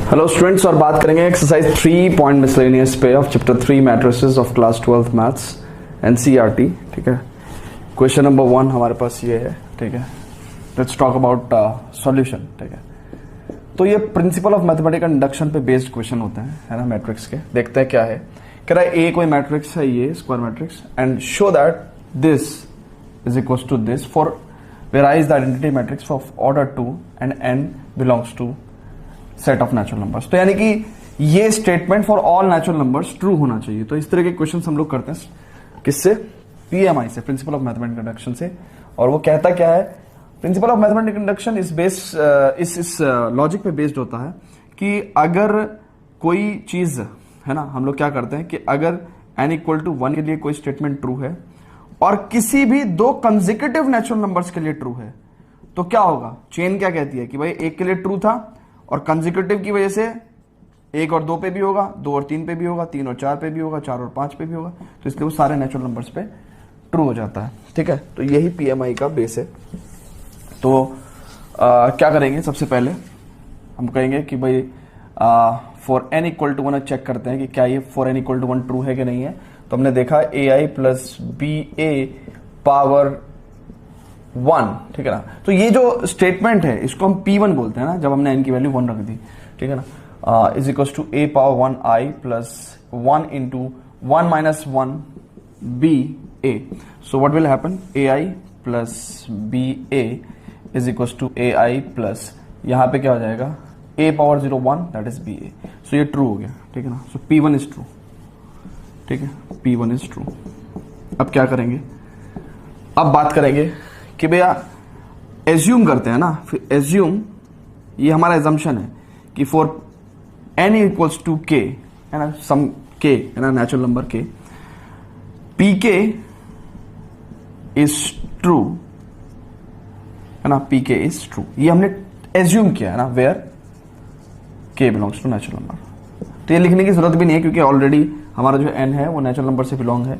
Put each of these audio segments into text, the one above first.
Hello students, और बात करेंगे एक्सरसाइज 3 पॉइंट मिसलेनियस पे of chapter 3 matrices of class 12 maths NCERT. ठीक है, क्वेश्चन नंबर 1 हमारे पास ये है। ठीक है, लेट्स टॉक अबाउट सॉल्यूशन। ठीक है, तो ये प्रिंसिपल ऑफ मैथमेटिकल इंडक्शन पे बेस्ड क्वेश्चन होते हैं, है ना, मैट्रिक्स के। देखते हैं क्या है। कह रहा है ए कोई मैट्रिक्स है, ये square matrix, and show that this is equal to this for where I is the identity matrix of order 2 and n belongs to set of natural numbers. तो यानी कि ये statement for all natural numbers true होना चाहिए। तो इस तरह के क्वेश्चन हम लोग करते हैं किससे? पीएमआई से, प्रिंसिपल ऑफ मैथमेटिकल इंडक्शन से। और वो कहता क्या है? प्रिंसिपल ऑफ मैथमेटिकल इंडक्शन इस इस लॉजिक पे बेस्ड होता है कि अगर कोई चीज है ना, हम लोग क्या करते हैं कि अगर n इक्वल टू 1 के लिए कोई स्टेटमेंट ट्रू है और किसी भी दो कंसेक्यूटिव नेचुरल नंबर्स के लिए ट्रू है, तो क्या होगा? चेन क्या कहती है कि भाई एक के लिए ट्रू था और कंसेक्यूटिव की वजह से 1 और 2 पे भी होगा, 2 और 3 पे भी होगा, 3 और 4 पे भी होगा, 4 और 5 पे भी होगा। तो इसलिए वो सारे नेचुरल नंबर्स पे ट्रू हो जाता है। ठीक है, तो यही पीएमआई का बेस है। तो क्या करेंगे? सबसे पहले हम कहेंगे कि भाई for n equal to 1 check करते हैं कि क्या ये for n equal to 1 true है कि नहीं है। तो हमने देखा ai प्लस ba पावर 1, ठीक है ना। तो ये जो स्टेटमेंट है इसको हम P1 बोलते हैं ना, जब हमने n की वैल्यू 1 रख दी, ठीक है ना। Is equal to a power 1 i plus 1 into 1 minus 1 b a। So what will happen? ai plus b a is equal to a i plus यहां पे क्या हो जाएगा? a power 0 1 that is b a। So ये true हो गया, ठीक है ना। सो P1 इज ट्रू, ठीक है, P1 इज ट्रू। अब क्या करेंगे? अब बात करेंगे कि भैया एज्यूम करते हैं ना, फिर एज्यूम, ये हमारा एजम्पशन है कि for n equals to k, है ना, सम k, है ना, natural number k, pk is true, है ना, pk इज ट्रू। ये हमने एज्यूम किया है ना, where k belongs to natural number. तो ये लिखने की जरूरत भी नहीं है क्योंकि ऑलरेडी हमारा जो n है वो नेचुरल नंबर से बिलोंग है,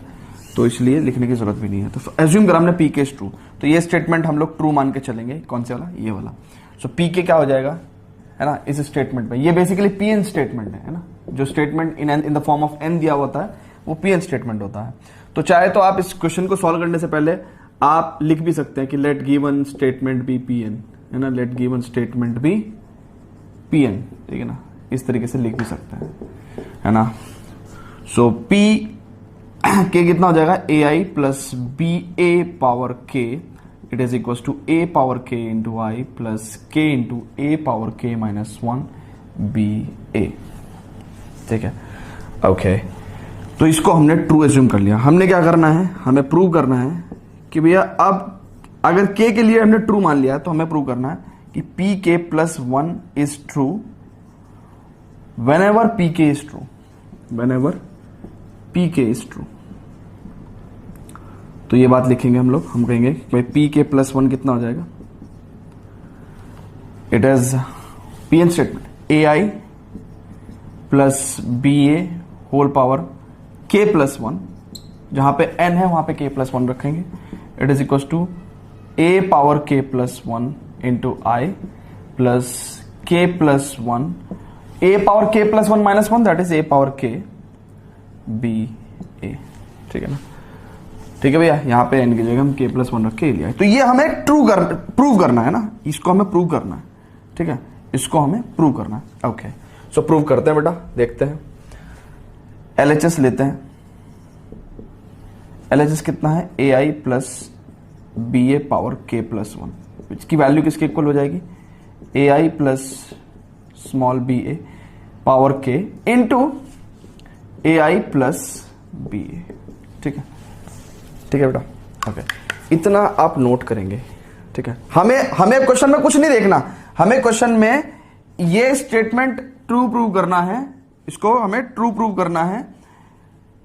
तो इसलिए लिखने की जरूरत भी नहीं है। तो एज्यूम करा हमने pk इज ट्रू, तो ये स्टेटमेंट हम लोग ट्रू मान के चलेंगे। कौन से वाला? ये वाला। सो pk क्या हो जाएगा, है ना, इस स्टेटमेंट में? ये बेसिकली pn स्टेटमेंट है ना। जो statement in the form of n दिया होता है वो pn स्टेटमेंट होता है। तो चाहे तो आप इस क्वेश्चन को सॉल्व करने से पहले आप लिख भी सकते हैं कि let given statement be pn, है ना, let given statement be pn, ठीक है ना, इस तरीके से लिख भी सकते हैं, है ना। सो p k कितना हो जाएगा? ai plus B A power k, it is equal to a power k into I plus k into a power k minus 1 b ए, ठीक है, ओके। तो इसको हमने ट्रू एज्यूम कर लिया। हमने क्या करना है? हमें प्रूव करना है कि भैया अब अगर k के लिए हमने ट्रू मान लिया है तो हमें प्रूव करना है कि pk plus 1 is true whenever pk is true, whenever pk is true। तो ये बात लिखेंगे हम लोग। हम कहेंगे भाई pk प्लस 1 कितना हो जाएगा? It is pn statement ai plus ba whole power k plus 1, जहां पे n है वहां पे k प्लस 1 रखेंगे। It is equal to a power k plus 1 into I plus k plus 1, a power k plus 1 minus 1 that is a power k b a, ठीक है ना। ठीक है भैया, यहां पे n की जगह हम k प्लस 1 रख के लिया। तो ये हमें प्रूव करना है ना, इसको हमें प्रूव करना है, ठीक है, इसको हमें प्रूव करना है। ओके, सो प्रूव करते हैं बेटा, देखते हैं। LHS लेते हैं। LHS कितना है? ai प्लस बी ए पावर k प्लस 1, इसकी वैल्यू किसके इक्वल हो जाएगी? ai प्लस स्मॉल बी ए power k into ai plus B ए, ठीक है, ठीक है बेटा, ओके। इतना आप नोट करेंगे, ठीक है। हमें क्वेश्चन में कुछ नहीं देखना, हमें क्वेश्चन में ये स्टेटमेंट ट्रू प्रूव करना है, इसको हमें ट्रू प्रूव करना है,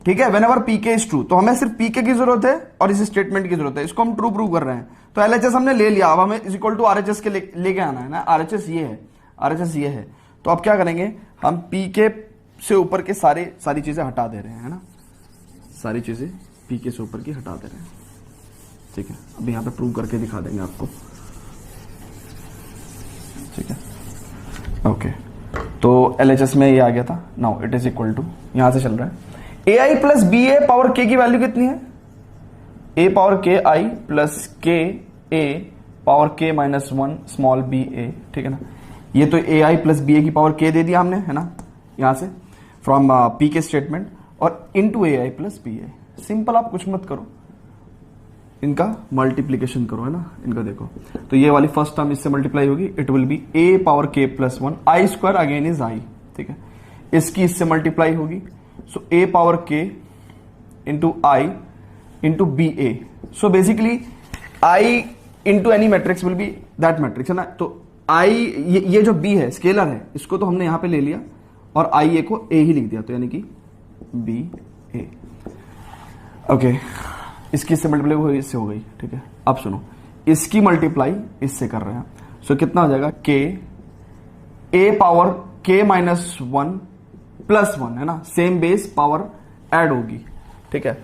ठीक है। व्हेनेवर pk इज ट्रू, तो हमें सिर्फ pk की जरूरत है और इस स्टेटमेंट की जरूरत है, इसको हम ट्रू प्रूव कर रहे हैं। तो LHS हमने ले लिया, अब हमें इज इक्वल टू RHS के लेके आना है ना। RHS ये है, RHS ये है। तो अब क्या करेंगे? हम pk से ऊपर के सारी चीजें हटा दे रहे हैं, है ना, सारी चीजें pk से ऊपर की हटा दे रहे हैं, ठीक है। अब यहां पे प्रूव करके दिखा देंगे आपको, ठीक है, ओके। तो LHS में ये आ गया था. Now it is equal to, यहां से चल रहा है AI प्लस बी ए पावर के की वैल्यू कितनी है? ए पावर के आई प्लस के ए पावर के माइनस वन स्मॉल बी ए. ठीक है ना. ये तो ए आई प्लस बी ए की पावर के दे दिया हमने, है ना, यहां से फ्रॉम पी के स्टेटमेंट, और into A I plus B A. Simple, आप कुछ मत करो, इनका मल्टीप्लीकेशन करो, है ना. इनका देखो, तो ये वाली फर्स्ट टर्म इससे मल्टीप्लाई होगी, it will be A power के plus one, I square again is I. ठीक है. इसकी इससे मल्टीप्लाई होगी, so A power k into I into b a. So basically I into any matrix will be that matrix, है ना. तो आई, ये जो बी है स्केलर है, इसको तो हमने यहां पे ले लिया और आई ए को ए ही लिख दिया, तो यानी कि बी ए. ओके, इसकी इससे मल्टीप्लाई हुई, इससे हो गई. ठीक है. अब सुनो, इसकी मल्टीप्लाई इससे कर रहे हैं, सो कितना हो जाएगा? के ए पावर के माइनस वन प्लस वन, है ना, सेम बेस पावर ऐड होगी. ठीक है.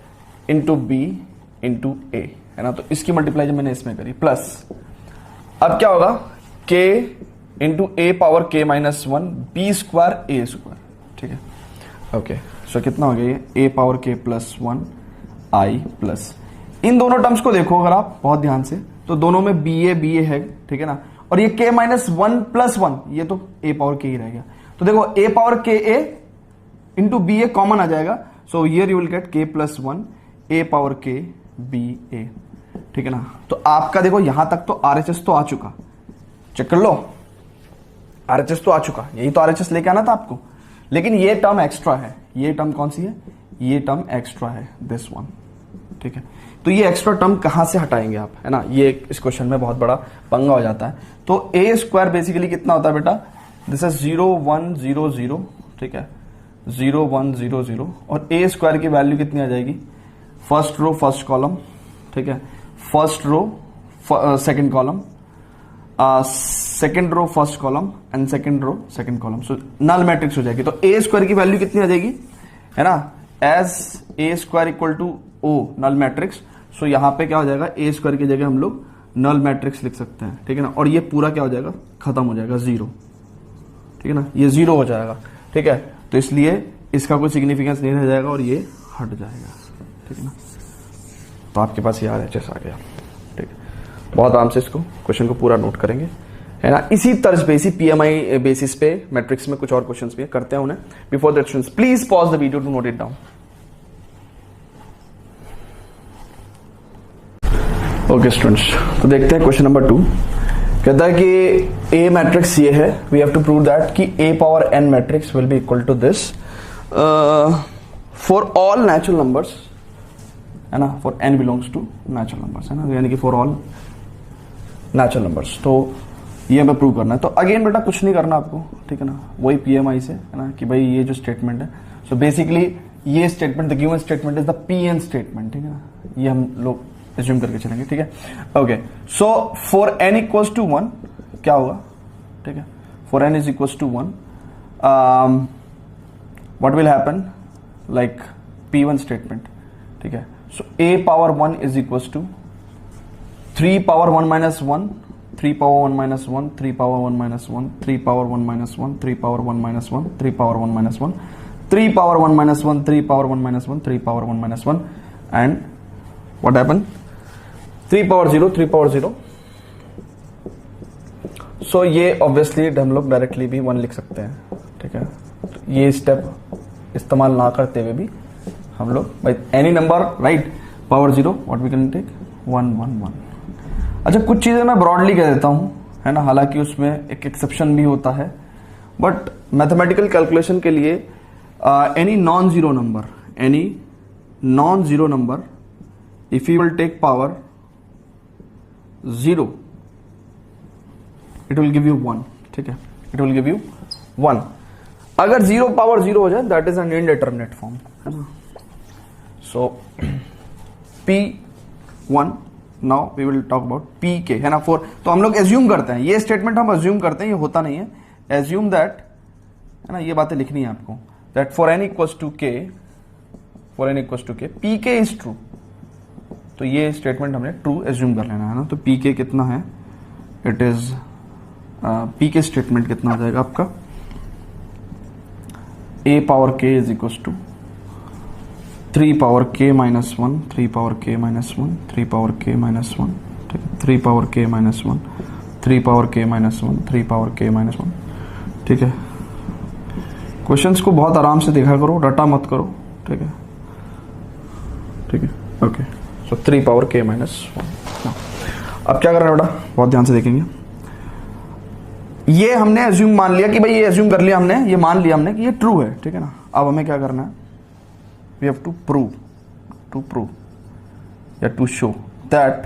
इंटू बी इंटू ए, है ना. तो इसकी मल्टीप्लाई जब मैंने इसमें करी, प्लस अब क्या होगा? के इंटू ए पावर के माइनस वन बी स्क्वायर ए स्क्वायर. ठीक है. ओके, सो कितना हो गया ये? ए पावर के प्लस वन आई प्लस, इन दोनों टर्म्स को देखो अगर आप बहुत ध्यान से, तो दोनों में बी ए है. ठीक है ना. और ये के माइनस वन प्लस वन, ये तो ए पावर के ही रह गया. तो देखो, ए पावर के ए इंटू बी ए कॉमन आ जाएगा, so here you will get के प्लस वन ए पावर के बी ए. ठीक है ना. तो आपका देखो यहां तक तो RHS तो आ चुका, चेक कर लो, RHS तो आ चुका, यही तो RHS लेके आना था आपको. लेकिन ये टर्म एक्स्ट्रा है. ये टर्म कौन सी है? ये टर्म एक्स्ट्रा है, दिस वन. ठीक है. तो ये एक्स्ट्रा टर्म कहां से हटाएंगे आप, है ना. ये इस क्वेश्चन में बहुत बड़ा पंगा हो जाता है. तो ए स्क्वायर बेसिकली कितना होता है बेटा? This is 0 1 0 0. ठीक है. 0 1 0 0, और ए स्क्वायर की वैल्यू कितनी आ जाएगी? First row first column. ठीक है. First row second column, second row first column and second row second column. So null matrix हो जाएगी. तो ए स्क्वायर की वैल्यू कितनी आ जाएगी, है ना, as a square equal to O null matrix. So यहां पे क्या हो जाएगा? ए स्क्वायर की जगह हम लोग नल मैट्रिक्स लिख सकते हैं. ठीक है ना. और ये पूरा क्या हो जाएगा? खत्म हो जाएगा, जीरो. ठीक है ना. ये जीरो हो जाएगा. ठीक है. तो इसलिए इसका कोई सिग्निफिकेंस नहीं रह जाएगा और ये हट जाएगा. ठीक है ना. तो आपके पास ये RHS आ गया. ठीक है. बहुत आराम से इसको क्वेश्चन को पूरा नोट करेंगे, है ना. इसी तर्ज पे, इसी PMI बेसिस पे मैट्रिक्स में कुछ और क्वेश्चंस भी करते हैं उन्हें. Before that students please pause the video to note it down. Okay students, तो देखते हैं क्वेश्चन नंबर 2. कहता है कि ए मैट्रिक्स ये है, we have to prove that कि a power n matrix will be equal to this for all natural numbers, है ना, for n belongs to natural numbers, है ना, यानी कि फॉर ऑल नेचुरल नंबर्स. तो ये हमें प्रूव करना है. तो अगेन बेटा कुछ नहीं करना आपको. ठीक है ना. वही PMI से, है ना, कि भाई ये जो स्टेटमेंट है, सो बेसिकली ये statement, the given statement is the PN statement. ठीक है ना. ये हम लोग एज्यूम करके चलेंगे. ठीक है. Okay, so for n equals to 1 क्या होगा? ठीक है. For n is equals to 1, what will happen, like P1 statement. ठीक है. So a power 1 is equals to 3 power 1 minus 1, 3 power 1 minus 1, 3 power 1 minus 1, 3 power 1 minus 1, 3 power 1 minus 1, 3 power 1 minus 1, 3 power 1 minus 1, 3 power 1 minus 1, 3 power 1 minus 1, and what happen? 3 power 0, 3 power 0. सो ये obviously हम लोग directly भी 1 लिख सकते हैं. ठीक है. तो ये स्टेप इस्तेमाल ना करते हुए भी हम लोग by any number, right, power 0, what we can take 1 1 1. अच्छा, कुछ चीजें मैं ब्रॉडली कह देता हूं, है ना, हालांकि उसमें एक एक्सेप्शन भी होता है, बट मैथमेटिकल कैलकुलेशन के लिए any non zero number if you will take power 0, it will give you 1. ठीक है. It will give you 1. अगर 0 पावर 0 हो जाए, that is an indeterminate form, है ना. So P1, now we will talk about PK, है ना. For, तो हम लोग एज्यूम करते हैं, ये स्टेटमेंट हम एज्यूम करते हैं, ये होता नहीं है. एज्यूम दैट, है ना, ये बातें लिखनी है आपको, that for n equals to k, PK is true. तो ये स्टेटमेंट हमने ट्रू एज्यूम कर लेना है ना. तो PK कितना है? इट इज PK स्टेटमेंट कितना हो जाएगा आपका? a power k is equal to 3 power k minus 1, 3 power k minus 1, 3 power k minus 1, ठीक है, 3 power k minus 1, 3 power k minus 1, 3 power k minus 1, ठीक है। क्वेश्चंस को बहुत आराम से देखा करो, रटा मत करो, ठीक है, ठीक है, ओके। सो 3 पावर k माइनस 1। अब क्या करना है बेटा, बहुत ध्यान से देखेंगे। ये हमने एज्यूम मान लिया कि भाई, ये एज्यूम कर लिया हमने, ये मान लिया हमने कि ये ट्रू है, ठीक है ना। अब हमें क्या करना है, वी हैव टू प्रूव या to show that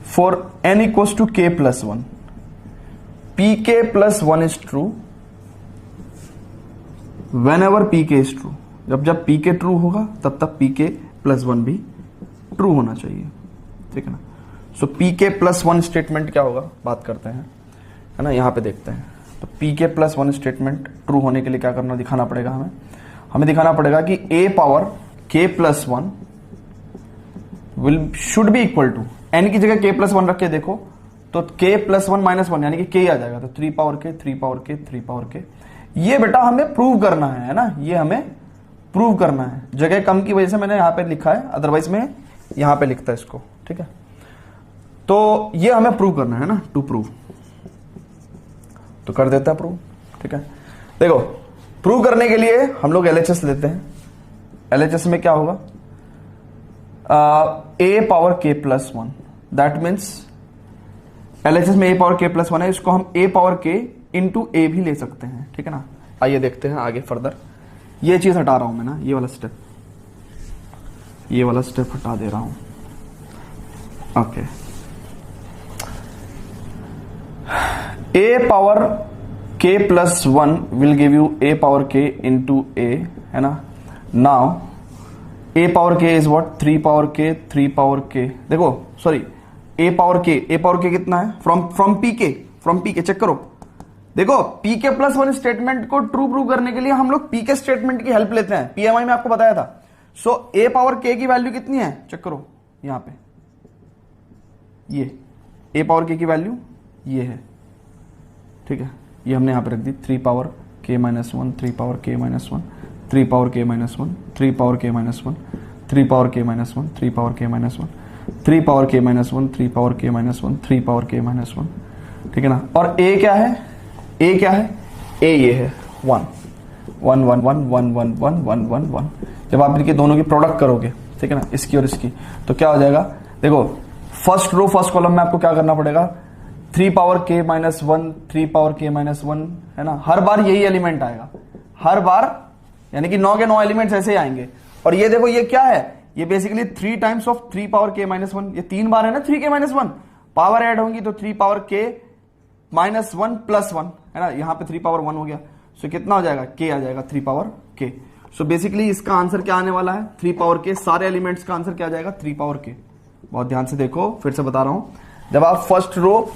for n equals to k plus 1 pk plus 1 is true whenever pk is true. जब pk ट्रू होगा तब pk प्लस 1 भी ट्रू होना चाहिए, ठीक है ना। सो pk प्लस 1 स्टेटमेंट क्या होगा, बात करते हैं, है ना। यहां पे देखते हैं, तो pk प्लस 1 स्टेटमेंट ट्रू होने के लिए क्या करना, दिखाना पड़ेगा हमें दिखाना पड़ेगा कि a power k plus 1 should be equal to, n की जगह k प्लस 1 रख के देखो तो k प्लस 1 माइनस 1 यानी कि k आ जाएगा, तो 3 power k, 3 power k, 3 power k। ये बेटा हमें प्रूव करना है ना, ये हमें प्रूव करना है। जगह कम की वजह से मैंने यहां पे लिखा है, अदरवाइज में यहां पे लिखता है इसको, ठीक है। तो ये हमें प्रूव करना है ना, टू प्रूव, तो कर देता है प्रूव, ठीक है। देखो प्रूव करने के लिए हम लोग LHS लेते हैं। LHS में क्या होगा, a power k plus 1, that means LHS में a पावर k प्लस 1 है, इसको हम a power k into a भी ले सकते हैं, ठीक है ना। आइए देखते हैं आगे फर्दर। ये चीज हटा रहा हूं मैं ना, ये वाला स्टेप हटा दे रहा हूं, okay. a power k plus 1 will give you a power k into a, है ना। Now a power k is what, 3 power k, 3 power k। देखो सॉरी, a पावर k कितना है, फ्रॉम pk चेक करो। देखो pk प्लस 1 स्टेटमेंट को true prove करने के लिए हम लोग pk स्टेटमेंट की हेल्प लेते हैं, PMI में आपको बताया था। सो a पावर k की वैल्यू कितनी है, चेक करो यहां पे, ये a पावर k की वैल्यू ये है, ठीक है। ये हमने यहां पे रख दी 3 power k minus 1, 3 power k minus 1, 3 power k minus 1, 3 power k minus 1, 3 power k minus 1, 3 power k minus 1, 3 power k minus 1, 3 power k minus 1, 3 power k minus 1, ठीक है ना। और a क्या है, a ये है 1 1 1 1 1 1 1 1 1 1। जब आप इनके दोनों की प्रोडक्ट करोगे, ठीक है ना, इसकी और इसकी, तो क्या हो जाएगा, देखो फर्स्ट रो फर्स्ट कॉलम में आपको क्या करना पड़ेगा, 3 power k minus 1, 3 power k minus 1, है ना। हर बार यही एलिमेंट आएगा, हर बार, यानी कि 9 के 9 एलिमेंट्स ऐसे ही आएंगे। और ये देखो ये क्या है, ये basically 3 times of 3 power k minus 1, ये 3 बार है ना 3k माइनस 1, पावर ऐड होंगी तो 3 पावर k माइनस 1 प्लस 1, है ना। यहां पे 3 पावर 1 हो गया, सो कितना हो जाएगा, k आ जाएगा 3 पावर k। सो बेसिकली इसका आंसर क्या आने वाला है, 3 पावर k। सारे एलिमेंट्स का आंसर क्या आ जाएगा, 3 पावर k। बहुत ध्यान से देखो, फिर से बता रहा हूं, जब आप फर्स्ट रो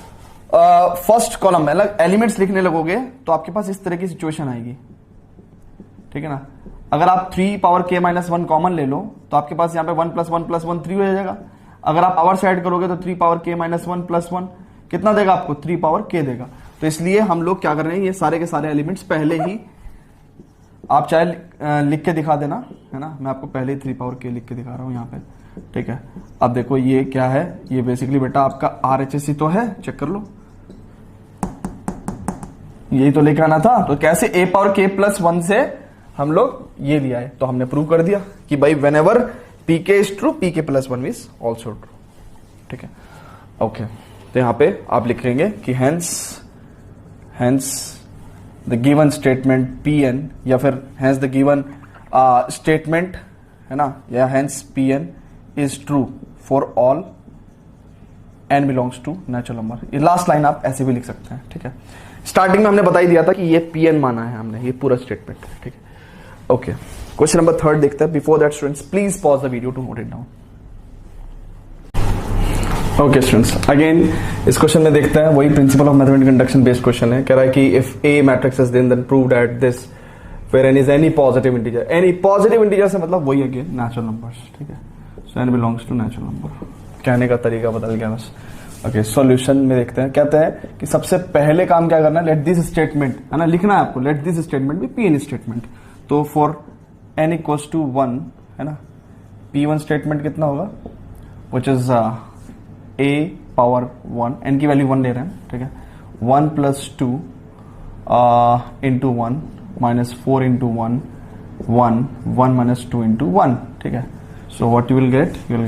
फर्स्ट कॉलम में एलिमेंट्स लिखने लगोगे तो आपके पास इस तरह की सिचुएशन आएगी, ठीक है ना। अगर आप 3 पावर k माइनस 1 कॉमन ले लो तो आपके पास यहाँ पे 1 प्लस 1 प्लस 1 3 हो जाएगा। अगर आप पावर से ऐड करोगे तो 3 पावर k माइनस 1 प्लस 1 कितना देगा आपको, 3 पावर k देगा। तो इसलिए हम लोग क्या कर रहे हैं, ये सारे के सारे एलिमेंट्स पहले ही, आप चाहे लिख के दिखा देना, है ना, मैं आपको पहले ही 3 पावर k लिख के दिखा रहा हूं यहाँ पे, ठीक है। अब देखो ये क्या है, ये बेसिकली बेटा आपका RHS ही तो है, चेक कर लो, यही तो लेकर आना था। तो कैसे a पावर k प्लस 1 से हम लोग ये लिया है, तो हमने प्रूव कर दिया कि भाई when ever pk is true pk plus 1 is also true, ठीक है, ओके। तो यहां पे आप लिखेंगे कि hence the given statement Pn, या फिर हेंस द गिवन स्टेटमेंट, है ना, या hence Pn is true for all n belongs to natural number. ये लास्ट लाइन आप ऐसे भी लिख सकते हैं, ठीक है। स्टार्टिंग में हमने बता ही दिया था कि ये Pn माना है हमने, ये पूरा स्टेटमेंट है, ठीक है, ओके। क्वेश्चन नंबर 3 देखते हैं। Before that students please pause the video to note it down. Okay students, again इस क्वेश्चन में देखते हैं, वही principle of mathematical induction based question है। कह रहा है कि if A matrix is then prove that this where n is any positive integer. Any positive integer से मतलब वही अगेन नेचुरल नंबर्स, ठीक है। So n belongs to natural number. कहने का तरीका बदल गया बस। ओके, सॉल्यूशन में देखते हैं। कहते हैं कि सबसे पहले काम क्या करना है, लेट दिस स्टेटमेंट, है ना, लिखना है आपको, लेट दिस स्टेटमेंट भी Pn स्टेटमेंट। तो फॉर n इक्वल्स टू 1 है ना, P1 स्टेटमेंट कितना होगा, which is a power 1, n की वैल्यू 1 ले रहे हैं, ठीक है, 1 plus 2 into 1 minus 4 into 1 1 1 minus 2 into 1, ठीक है. So what you will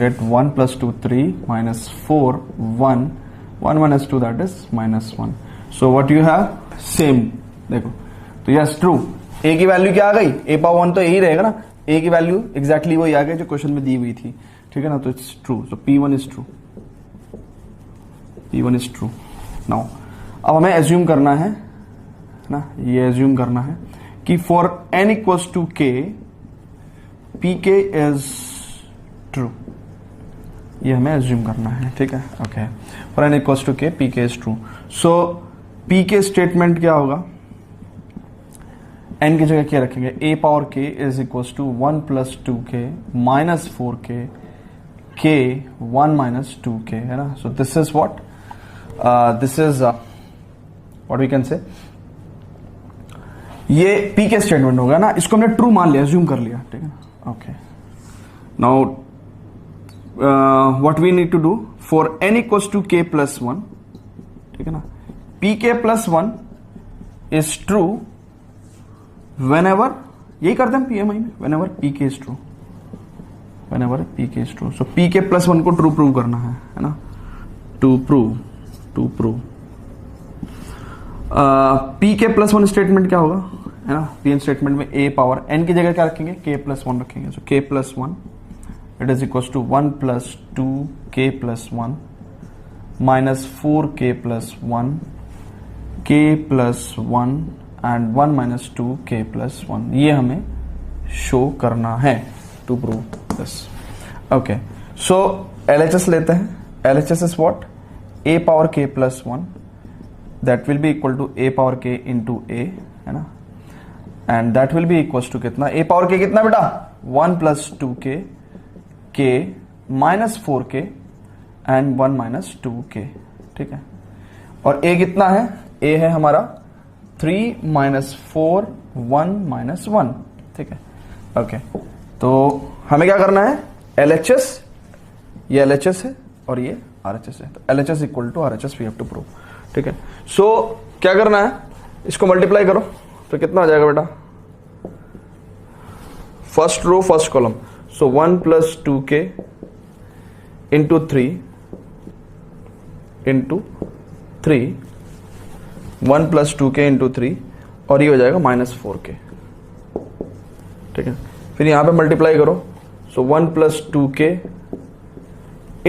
get 1 plus 2 3 minus 4 1 1 minus 2 that is minus 1. So what you have same, देखो तो यस ट्रू, a की वैल्यू क्या आ गई, a पावर 1 तो यही रहेगा ना, a की वैल्यू एग्जैक्टली वही आ गई जो क्वेश्चन में दी हुई थी, ठीक है ना, तो it's true. So P1 is true, P1 is true. Now अब हमें एज्यूम करना है ना, ये एज्यूम करना है कि for n equals to k pk is true, ये हमें एज्यूम करना है, ठीक है. Okay, for n equals to k pk is true. So pk statement क्या होगा, n की जगह क्या रखेंगे, a power k is equals to 1 plus 2k minus 4k k 1 minus 2k, है ना. So this is what, this is what we can say, ये pk statement होगा ना, इसको हमने ट्रू मान लिया, एज्यूम कर लिया, ठीक है. Okay, now what we need to do for n equals to k plus 1, ठीक है ना, pk plus 1 is true whenever, यही करते हैं हम PMI में, whenever pk is true, whenever pk is true. so pk plus 1 को ट्रू प्रूव करना है ना, to prove pk plus 1 statement क्या होगा, है ना, pn स्टेटमेंट में a पावर n की जगह क्या रखेंगे, k plus 1 रखेंगे. so k plus 1 it is equals to 1 plus 2k plus 1 minus 4k plus 1 k plus 1 and 1 minus 2k plus 1. ये हमें शो करना है to prove this. Okay, so LHS लेते हैं. LHS is what, a power k plus 1 that will be equal to a power k into a, है ना, and that will be equals to कितना, a power k कितना बेटा, 1 plus 2k k minus 4k and 1 minus 2k, ठीक है. और a कितना है, a है हमारा 3 माइनस 4 1 माइनस 1, ठीक है. ओके, तो हमें क्या करना है, LHS, ये LHS है और ये RHS है, तो LHS equal to RHS we have to prove, ठीक है. सो क्या करना है, इसको मल्टीप्लाई करो तो कितना आ जाएगा बेटा, first row first column. So 1 plus 2k into 3 into 3 1 plus 2k into 3 और ये हो जाएगा माइनस 4k, ठीक है. फिर यहां पे मल्टीप्लाई करो, so 1 plus 2k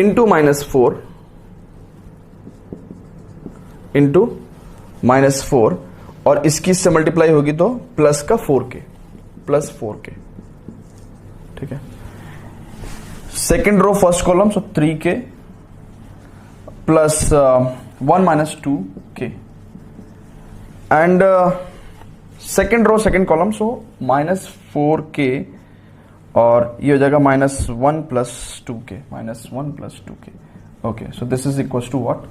into minus 4 into minus 4 और इसकी से मल्टीप्लाई होगी तो प्लस का 4k प्लस 4k, ठीक है. Second row first column, so 3k plus 1 minus 2k and second row second column, so minus 4k और ये हो जाएगा minus 1 plus 2k, minus 1 plus 2k. Okay, so this is equal to what,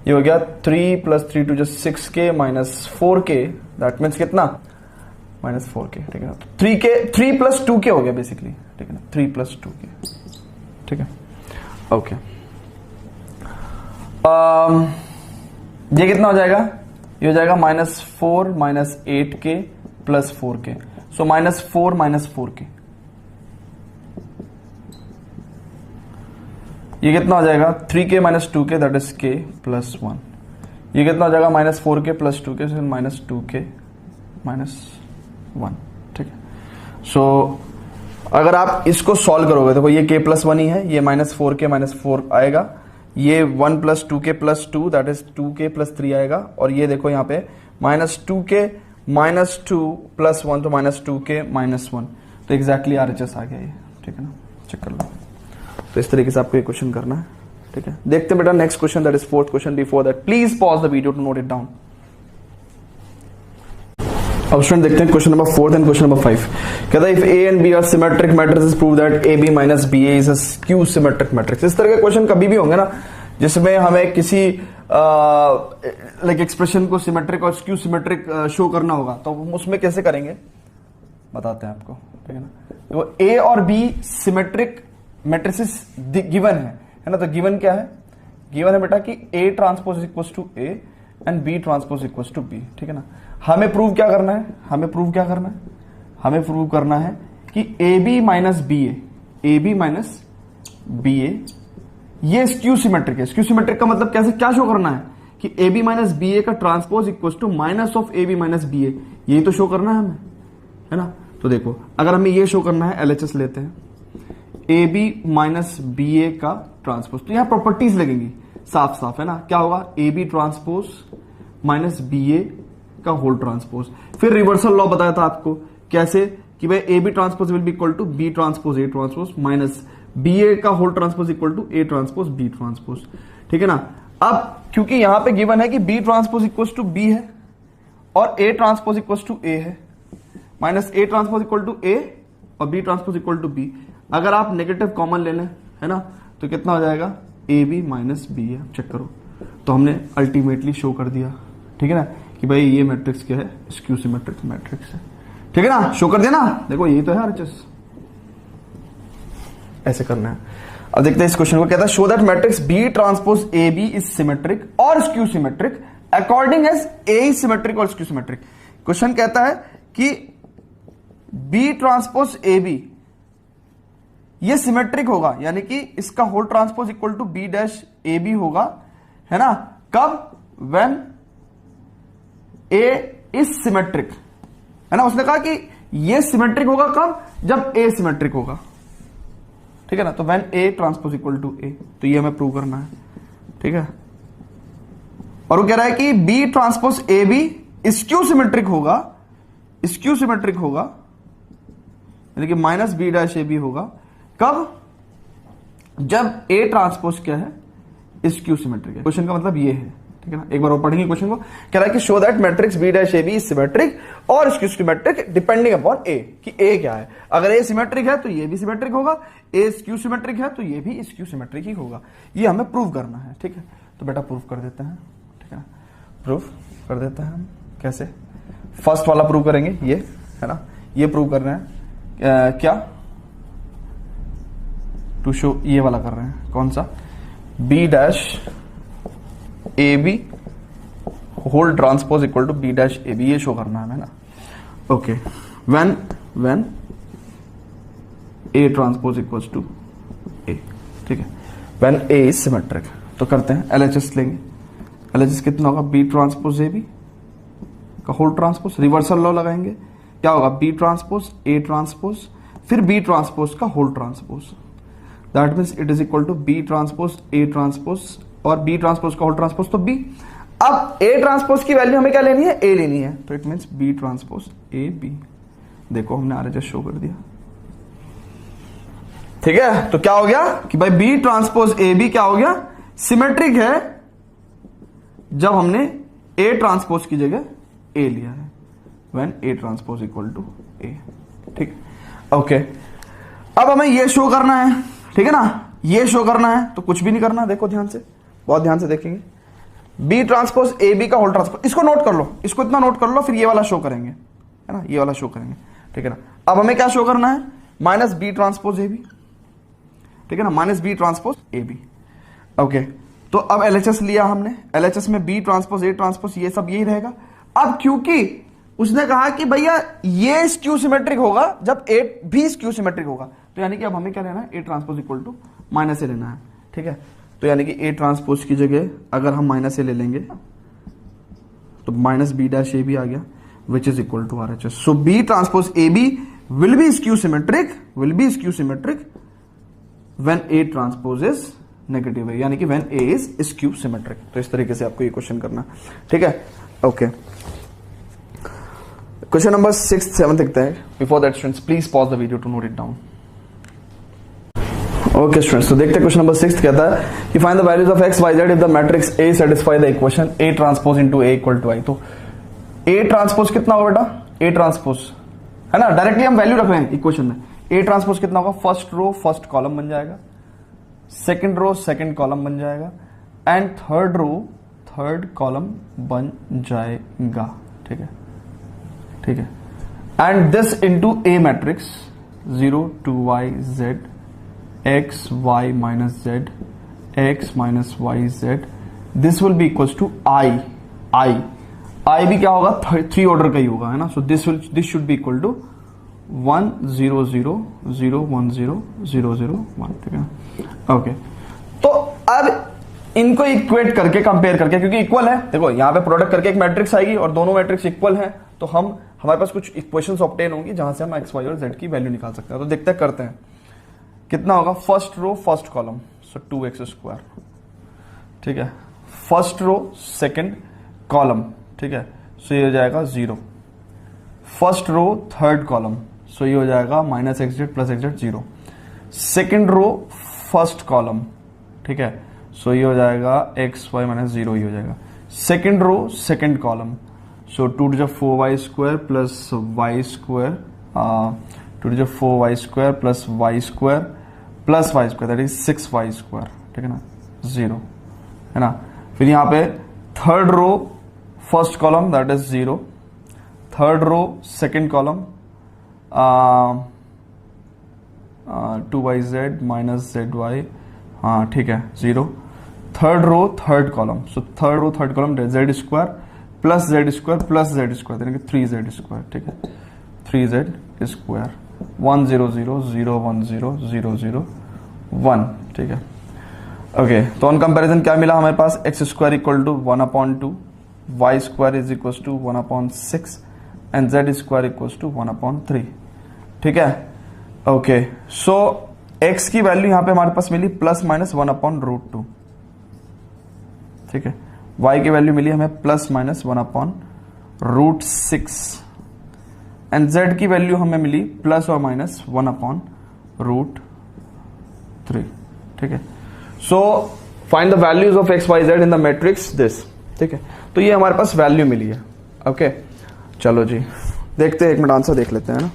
ये हो गया 3 plus 3 two जो 6k minus 4k, that means कितना, minus 4k, ठीक है ना. 3 प्लस 2k हो गया बेसिकली, ठीक है ना, 3 प्लस 2k, ठीक है. ओके, ये कितना हो जाएगा, ये हो जाएगा minus 4 minus 8k plus 4k, so minus 4 minus 4k, ये कितना हो जाएगा 3k minus 2k that is k plus 1. ये कितना हो जाएगा minus 4k plus 2k minus 2k minus 1, ठीक है. सो अगर आप इसको सॉल्व करोगे देखो ये k प्लस 1 ही है, ये माइनस 4k माइनस 4 आएगा, ये 1 plus 2k plus 2 that is 2k plus 3 आएगा, और ये देखो यहाँ पे माइनस 2k माइनस 2 प्लस 1 तो माइनस 2k माइनस 1, तो एग्जैक्टली RHS आ गया ये, ठीक है ना, चेक कर लो. तो इस तरीके से आपको ये क्वेश्चन करना है, ठीक है. देखते हैं बेटा next question, that is fourth question. Before that please pause the video to note it down. अब स्टूडेंट देखते हैं question number 4 and question number 5. कहता है if A and B are symmetric matrices prove that A B minus B A is a skew symmetric matrix. इस तरह के question कभी भी होंगे ना जिसमें हमें किसी लाइक एक्सप्रेशन को सिमेट्रिक और स्क्यू सिमेट्रिक शो करना होगा, तो हम उसमें कैसे करेंगे, बताते हैं आपको, ठीक है ना। तो ए और बी सिमेट्रिक मैट्रिसेस गिवन है ना। तो गिवन क्या है, गिवन है बेटा कि A transpose equals to A and B transpose equals to B, ठीक है ना। हमें प्रूव क्या करना है, हमें प्रूव करना है कि A B minus B a ये स्क्यू सिमेट्रिक है। स्क्यू सिमेट्रिक का मतलब कैसे, क्या शो करना है कि A B minus B a का transpose equals to minus of a B minus B a, यही तो शो करना है हमें, है ना। तो देखो अगर हमें ये शो करना है, एलएचएस लेते हैं, A B minus B a का ट्रांसपोज, तो यहां प्रॉपर्टीज लगेंगी साफ साफ, है ना। क्या होगा, a b transpose minus B a का होल ट्रांसपोज। फिर रिवर्सल लॉ बताया था आपको, कैसे कि भाई a b transpose will be equal to B transpose A transpose minus B a का whole transpose equal to a transpose b transpose, ठीक है ना। अब क्योंकि यहां पे गिवन है कि B transpose equal to b है और ए ट्रांसपोज इक्वल टू ए है, minus a transpose equal to a और B transpose equal to b. अगर आप नेगेटिव कॉमन ले लें, है ना, तो कितना हो जाएगा, ए बी माइनस बी है। चेक करो, तो हमने अल्टीमेटली शो कर दिया, ठीक है ना, कि भाई ये मैट्रिक्स क्या है, स्क्यू सिमेट्रिक मैट्रिक्स है, ठीक है ना। शो कर दिया ना, देखो यही तो है आरएचएस, ऐसे करना है। अब देखते हैं इस क्वेश्चन को, कहता है show that matrix b transpose A B is symmetric और skew symmetric according as a is symmetric और स्क्यू सिमेट्रिक। क्वेश्चन कहता है कि बी ट्रांसपोज ए बी ये सिमेट्रिक होगा, यानी कि इसका whole transpose equal to b dash A B होगा, है ना। कब, व्हेन ए इज सिमेट्रिक, है ना। उसने कहा कि ये सिमेट्रिक होगा कब, जब ए सिमेट्रिक होगा, ठीक है ना। तो when A transpose equal to a, तो ये हमें प्रूव करना है, ठीक है। और वो कह रहा है कि बी ट्रांसपोज ए बी स्क्यू सिमेट्रिक होगा, स्क्यू सिमेट्रिक होगा, यानी कि minus B dash A B होगा कब, जब ए ट्रांसपोज क्या है, स्क्यू सिमेट्रिक है। क्वेश्चन का मतलब ये है, ठीक है ना। एक बार और पढ़ेंगे क्वेश्चन को, कह रहा है कि show that matrix B dash A B is symmetric और skew symmetric depending upon A, कि ए क्या है। अगर ए सिमेट्रिक है तो ये भी सिमेट्रिक होगा, ए स्क्यू सिमेट्रिक है तो ये भी स्क्यू सिमेट्रिक ही होगा। ये हमें प्रूव करना है, ठीक है। तो बेटा प्रूव कर देते हैं, ठीक है, प्रूफ कर देते हैं हम। कैसे, फर्स्ट वाला प्रूव करेंगे, ये है ना, ये प्रूव कर रहे हैं क्या, टू शो, ये वाला कर रहे हैं, कौन सा, b dash A b whole transpose equal to b dash A b, ये शो करना है ना। Okay, when A transpose equal to a, ठीक है, व्हेन ए इज सिमेट्रिक। तो करते हैं, एलएचएस लेंगे, एलएचएस कितना होगा, बी ट्रांसपोज ए बी का होल ट्रांसपोज, रिवर्सल लॉ लगाएंगे, क्या होगा, बी ट्रांसपोज ए ट्रांसपोज फिर बी ट्रांसपोज का whole transpose, that means it is equal to B transpose A transpose और बी ट्रांसपोज का होल ट्रांसपोज तो बी। अब ए ट्रांसपोज की वैल्यू हमें क्या लेनी है, ए लेनी है, तो it means B transpose A B. देखो हमने आरएचएस शो कर दिया, ठीक है। तो क्या हो गया कि भाई बी ट्रांसपोज ए बी क्या हो गया, सिमेट्रिक है जब हमने ए ट्रांसपोज की जगह ए लिया है, when A transpose equal to a, ठीक, ओके। अब हमें ये शो करना है, ठीक है ना, ये शो करना है, तो कुछ भी नहीं करना, देखो ध्यान से, बहुत ध्यान से देखेंगे, बी ट्रांसपोज ए बी का होल ट्रांसपोज, इसको नोट कर लो, इसको इतना नोट कर लो, फिर ये वाला शो करेंगे, है ना, ये वाला शो करेंगे, ठीक है ना। अब हमें क्या शो करना है, माइनस बी ट्रांसपोज ए बी, ठीक है ना, माइनस बी ट्रांसपोज ए बी, ओके। तो अब एलएचएस लिया हमने, एलएचएस में बी ट्रांसपोज ए ट्रांसपोज ये सब यही रहेगा। अब क्योंकि उसने कहा कि भैया ये स्क्यू सिमेट्रिक होगा जब ए भी स्क्यू सिमेट्रिक होगा, तो यानी कि अब हमें क्या लेना है, a transpose equal to minus a लेना है, ठीक है। तो यानी कि ए ट्रांसपोज की जगह अगर हम माइनस ए ले लेंगे तो माइनस बी डैश ए भी आ गया, which is equal to RHS. So B transpose A B will be skew symmetric when A transpose is negative है, यानी कि when A is skew symmetric. तो इस तरीके से आपको ये क्वेश्चन करना, ठीक है, ओके। क्वेश्चन नंबर 6, 7 देखते हैं। Before that students please pause the video to note it down. Okay students, तो देखते हैं क्वेश्चन नंबर 6 कहता है कि find the values of x y z if the matrix A satisfy the equation A transpose into A equal to I. तो A transpose कितना होगा बेटा, ए ट्रांसपोज, है ना, डायरेक्टली हम वैल्यू रख रहे हैं इक्वेशन में। ए ट्रांसपोज कितना होगा, फर्स्ट रो फर्स्ट कॉलम बन जाएगा, सेकंड रो सेकंड कॉलम बन जाएगा and third row third column बन जाएगा, ठीक है, ठीक है। And this into A matrix 0 2y z x y minus z x minus y z, this will be equals to I भी क्या होगा, 3 ऑर्डर का ही होगा, है ना. So this should be equal to 1 0 0 0 1 0 0 0 1. ठीक है. ओके, तो अब इनको इक्वेट करके कंपेयर करके, क्योंकि इक्वल है, देखो यहां पे प्रोडक्ट करके एक मैट्रिक्स आएगी और दोनों मैट्रिक्स इक्वल है, तो हमारे पास कुछ इक्वेशंस ऑब्टेन होंगी जहां से हम एक्स वाई और जेड की वैल्यू निकाल सकते हैं. तो देखते करते हैं कितना होगा. First row first column, so 2x². ठीक है. First row second column. ठीक है. सो ये हो जाएगा 0. First row third column, so ये हो जाएगा -xz + xz 0. Second row first column. ठीक है. सो ये हो जाएगा xy - 0 ही हो जाएगा. Second row second column, so 2 * 4y² + y², 2 * 4y² + y² that is 6y². ठीक है ना. 0 है ना. फिर यहां पे third row first column that is 0. Third row second column 2yz - zy, हाँ ठीक है 0. Third row third column, so third row third column z² + z² + z² यानी कि 3z². ठीक है. 3z², 1 0 0 0 1 0 0 0 1. ठीक है. ओके, तो ऑन कंपैरिजन क्या मिला हमारे पास, x² = 1/2, y² = 1/6 एंड z² = 1/3. ठीक है. ओके, सो x की वैल्यू यहां पे हमारे पास मिली ±1/√2. ठीक है. y की वैल्यू मिली हमें ±1/√6 एंड z की वैल्यू हमें मिली ±1/√3. ठीक है. So find the values of x y z in the matrix this. ठीक है. तो ये हमारे पास वैल्यू मिली है. ओके, चलो जी देखते हैं, 1 मिनट आंसर देख लेते हैं ना.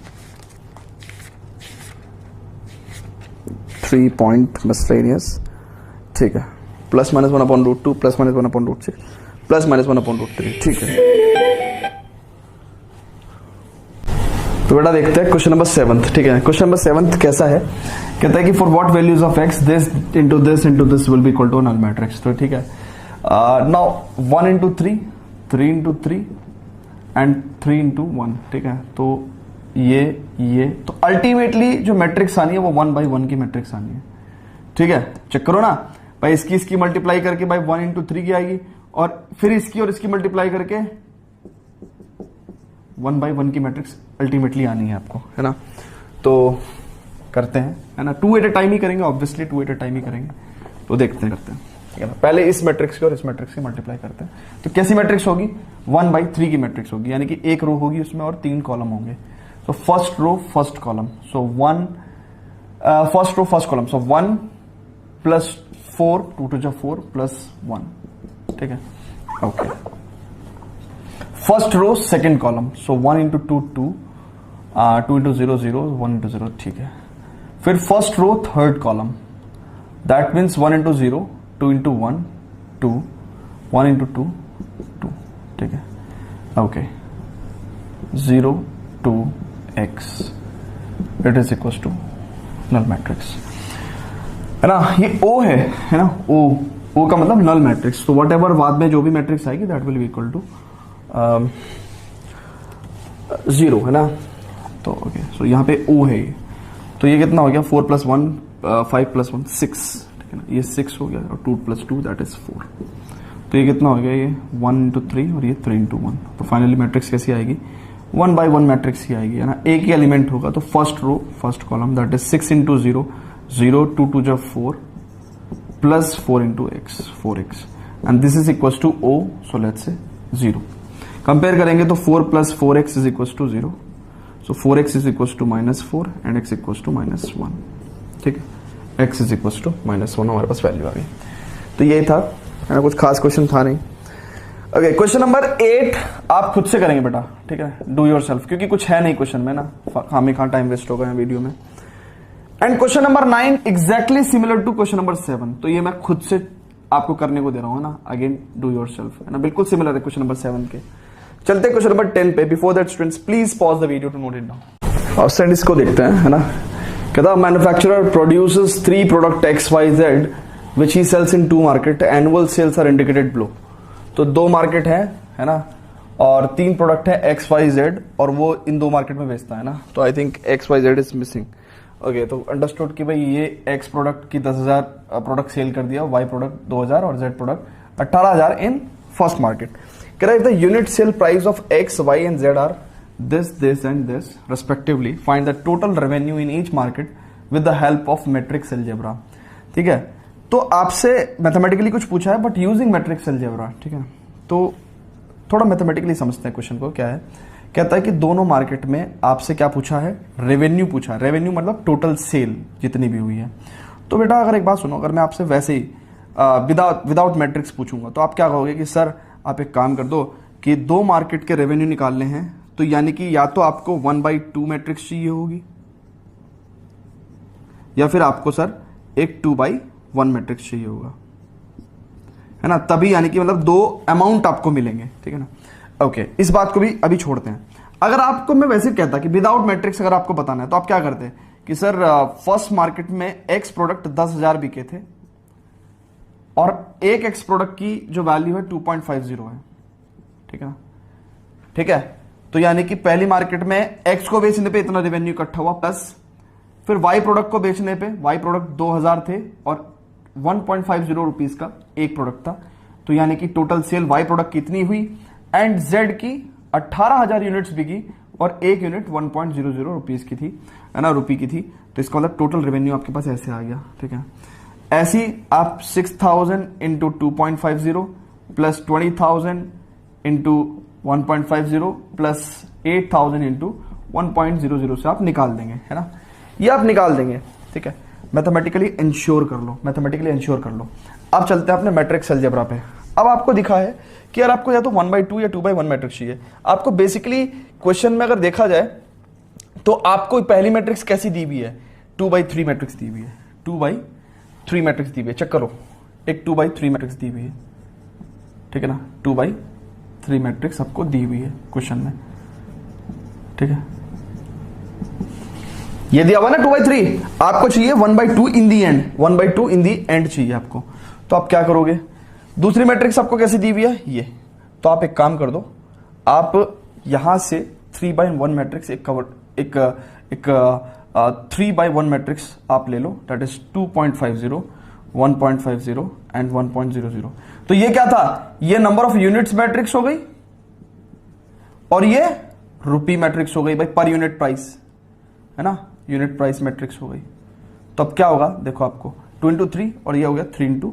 3 पॉइंट मिसलेनियस. ठीक है. ±1/√2 ±1/√6 ±1/√3. ठीक है. तो बेटा देखते हैं क्वेश्चन नंबर 7. ठीक है. क्वेश्चन नंबर 7 कैसा है, कहता है कि for what values of x this into this will be equal to null matrix. तो ठीक है. Now 1 × 3 3 × 3 and 3 × 1. ठीक है. तो ये तो अल्टीमेटली जो मैट्रिक्स आनी है वो 1/1 की मैट्रिक्स आनी है. ठीक है. चेक करो ना भाई, इसकी मल्टीप्लाई करके भाई 1 × 3 की आएगी और फिर इसकी और इसकी मल्टीप्लाई करके 1/1 की मैट्रिक्स अल्टीमेटली आनी है आपको, है ना. तो करते हैं, है ना. 2 एट अ टाइम ही करेंगे, ऑब्वियसली 2 एट अ टाइम ही करेंगे. तो देखते हैं, करते हैं. ठीक है. पहले इस मैट्रिक्स की और इस मैट्रिक्स की मल्टीप्लाई करते हैं. तो कैसी मैट्रिक्स होगी, 1/3 की मैट्रिक्स होगी, यानी कि एक रो होगी उसमें और 3 कॉलम होंगे. तो first row first column, so 1 first row first column, so 1 + 4 2 * 4 + 1. ठीक है. Okay. First row second column, so 1 × 2 2 2 × 0 0 1 × 0. ठीक है. फिर first row third column, that means 1 × 0 2 × 1 2 1 × 2 2. ठीक है. Okay. 0 2 x it is equal to null matrix, है ना. ये O है ना. O का मतलब नल मैट्रिक्स. तो वट एवर बाद में जो भी मैट्रिक्स आएगी that will be equal to 0, है ना. तो ओके, सो यहाँ पे O है ये. तो ये कितना हो गया, 4 + 1 5 + 1 6. ठीक है ना. ये 6 हो गया और 2 + 2 दैट इज 4. तो ये कितना हो गया, ये 1 × 3 और ये 3 × 1. तो फाइनली मैट्रिक्स कैसी आएगी, 1/1 मैट्रिक्स ही आएगी, है ना. एक ही एलिमेंट होगा. तो first row first column that is 6 × 0 0 2 2 = 4 + 4 × x 4x and this is equal to O. So let's say 0. Compare करेंगे तो 4 + 4x is equal to 0. So 4x is equal to -4 and x equal to -1. ठीक है. x is equal to -1 हमारे पास value आ गई. तो ये था, है ना. कुछ खास क्वेश्चन था नहीं. ओके, क्वेश्चन नंबर 8 आप खुद से करेंगे बेटा. ठीक है. डू योरसेल्फ, क्योंकि कुछ है नहीं क्वेश्चन में ना, हमें कहाँ टाइम वेस्ट होगा वीडियो में. And question number 9 exactly similar to question number 7. तो ये मैं खुद से आपको करने को दे रहा हूं ना. अगेन डू योरसेल्फ, है ना. बिल्कुल सिमिलर है क्वेश्चन नंबर 7 के. चलते क्वेश्चन नंबर 10 पे। Before that students please pause the video to note it down. Option इसको देखते हैं, है ना। कहता manufacturer produces 3 product XYZ which he sells in 2 market, annual sales are indicated below. तो 2 मार्केट है ना, और 3 प्रोडक्ट है XYZ, और वो इन 2 मार्केट में बेचता है ना। तो I think XYZ is missing. Okay, तो अंडरस्टूड कि भाई ये X प्रोडक्ट की 10,000 प्रोडक्ट सेल कर दिया, Y प्रोडक्ट 2,000 और Z product 18,000 in first market. कह रहा है the unit sale price of X, Y and Z are this and this respectively, find the total revenue in each market with the help of matrix algebra. ठीक है, तो आपसे mathematically कुछ पूछा है बट यूजिंग मैट्रिक्स अलजेब्रा। ठीक है, तो थोड़ा मैथमेटिकली समझते हैं क्वेश्चन को। क्या है, कहता है कि दोनों मार्केट में आपसे क्या पूछा है, रेवेन्यू पूछा है। रेवेन्यू मतलब टोटल सेल जितनी भी हुई है। तो बेटा अगर एक बात सुनो, अगर मैं आपसे वैसे ही विदाउट मैट्रिक्स पूछूंगा तो आप क्या कहोगे कि सर आप एक काम कर दो कि 2 मार्केट के रेवेन्यू निकालने हैं, तो यानी कि या तो आपको 1/2 मैट्रिक्स चाहिए होगी, या फिर आपको सर एक 2/1 मैट्रिक्स चाहिए होगा, है ना। तभी यानी कि मतलब 2 अमाउंट आपको मिलेंगे। ठीक है ना। ओके, इस बात को भी अभी छोड़ते हैं। अगर आपको मैं वैसे कहता कि विदाउट मैट्रिक्स अगर आपको बताना है तो आप क्या करते हैं कि सर फर्स्ट मार्केट में X प्रोडक्ट 10,000 बिके थे, और एक X प्रोडक्ट की जो वैल्यू है 2.50 है। ठीक है ना। ठीक है, तो यानी कि पहली मार्केट में X को बेचने पे इतना रेवेन्यू इकट्ठा हुआ, प्लस फिर Y प्रोडक्ट को बेचने पे Y प्रोडक्ट 2,000 थे और 1.50 रुपीज का एक प्रोडक्ट था। तो यानी कि टोटल सेल Y प्रोडक्ट कितनी हुई, एंड Z की 18,000 यूनिट्स बिकी और एक यूनिट 1.00 रुपीज की थी, है ना, रुपी की थी। तो इसका मतलब टोटल रेवेन्यू आपके पास ऐसे आ गया। ठीक है, ऐसी आप 6,000 into 2.50 plus 20,000 into 1.50 plus 8,000 into 1.00 से आप निकाल देंगे, है ना, ये आप निकाल देंगे। ठीक है, मैथमेटिकली इंश्योर कर लो, मैथमेटिकली इंश्योर कर लो। अब चलते हैं अपने मैट्रिक्स अलजेब्रा पे। अब आपको दिखा है कि यार आपको या तो 1/2 या 2/1 मैट्रिक्स चाहिए। आपको बेसिकली क्वेश्चन में अगर देखा जाए तो आपको पहली मैट्रिक्स कैसी दी हुई है, 2/3 मैट्रिक्स दी हुई है। 2/3 मैट्रिक्स दी हुई है, चेक करो, एक 2/3 मैट्रिक्स दी हुई है। ठीक है ना, 2/3 मैट्रिक्स आपको दी हुई है क्वेश्चन में। ठीक है, ये दिया हुआ ना 2/3, आपको चाहिए 1/2 इन दी एंड, 1/2 इन दी एंड चाहिए आपको। तो आप क्या करोगे, दूसरी मैट्रिक्स आपको कैसी दी हुई है, ये। तो आप एक काम कर दो, आप यहां से 3/1 मैट्रिक्स एक 3/1 मैट्रिक्स आप ले लो, दैट इज 2.50, 1.50 एंड 1.00। तो ये क्या था, ये नंबर ऑफ यूनिट्स मैट्रिक्स हो गई और ये रुपी मैट्रिक्स हो गई भाई, पर यूनिट प्राइस, है ना, यूनिट प्राइस मैट्रिक्स हो गई। तो अब क्या होगा, देखो आपको 2 into 3 और ये हो गया 3 into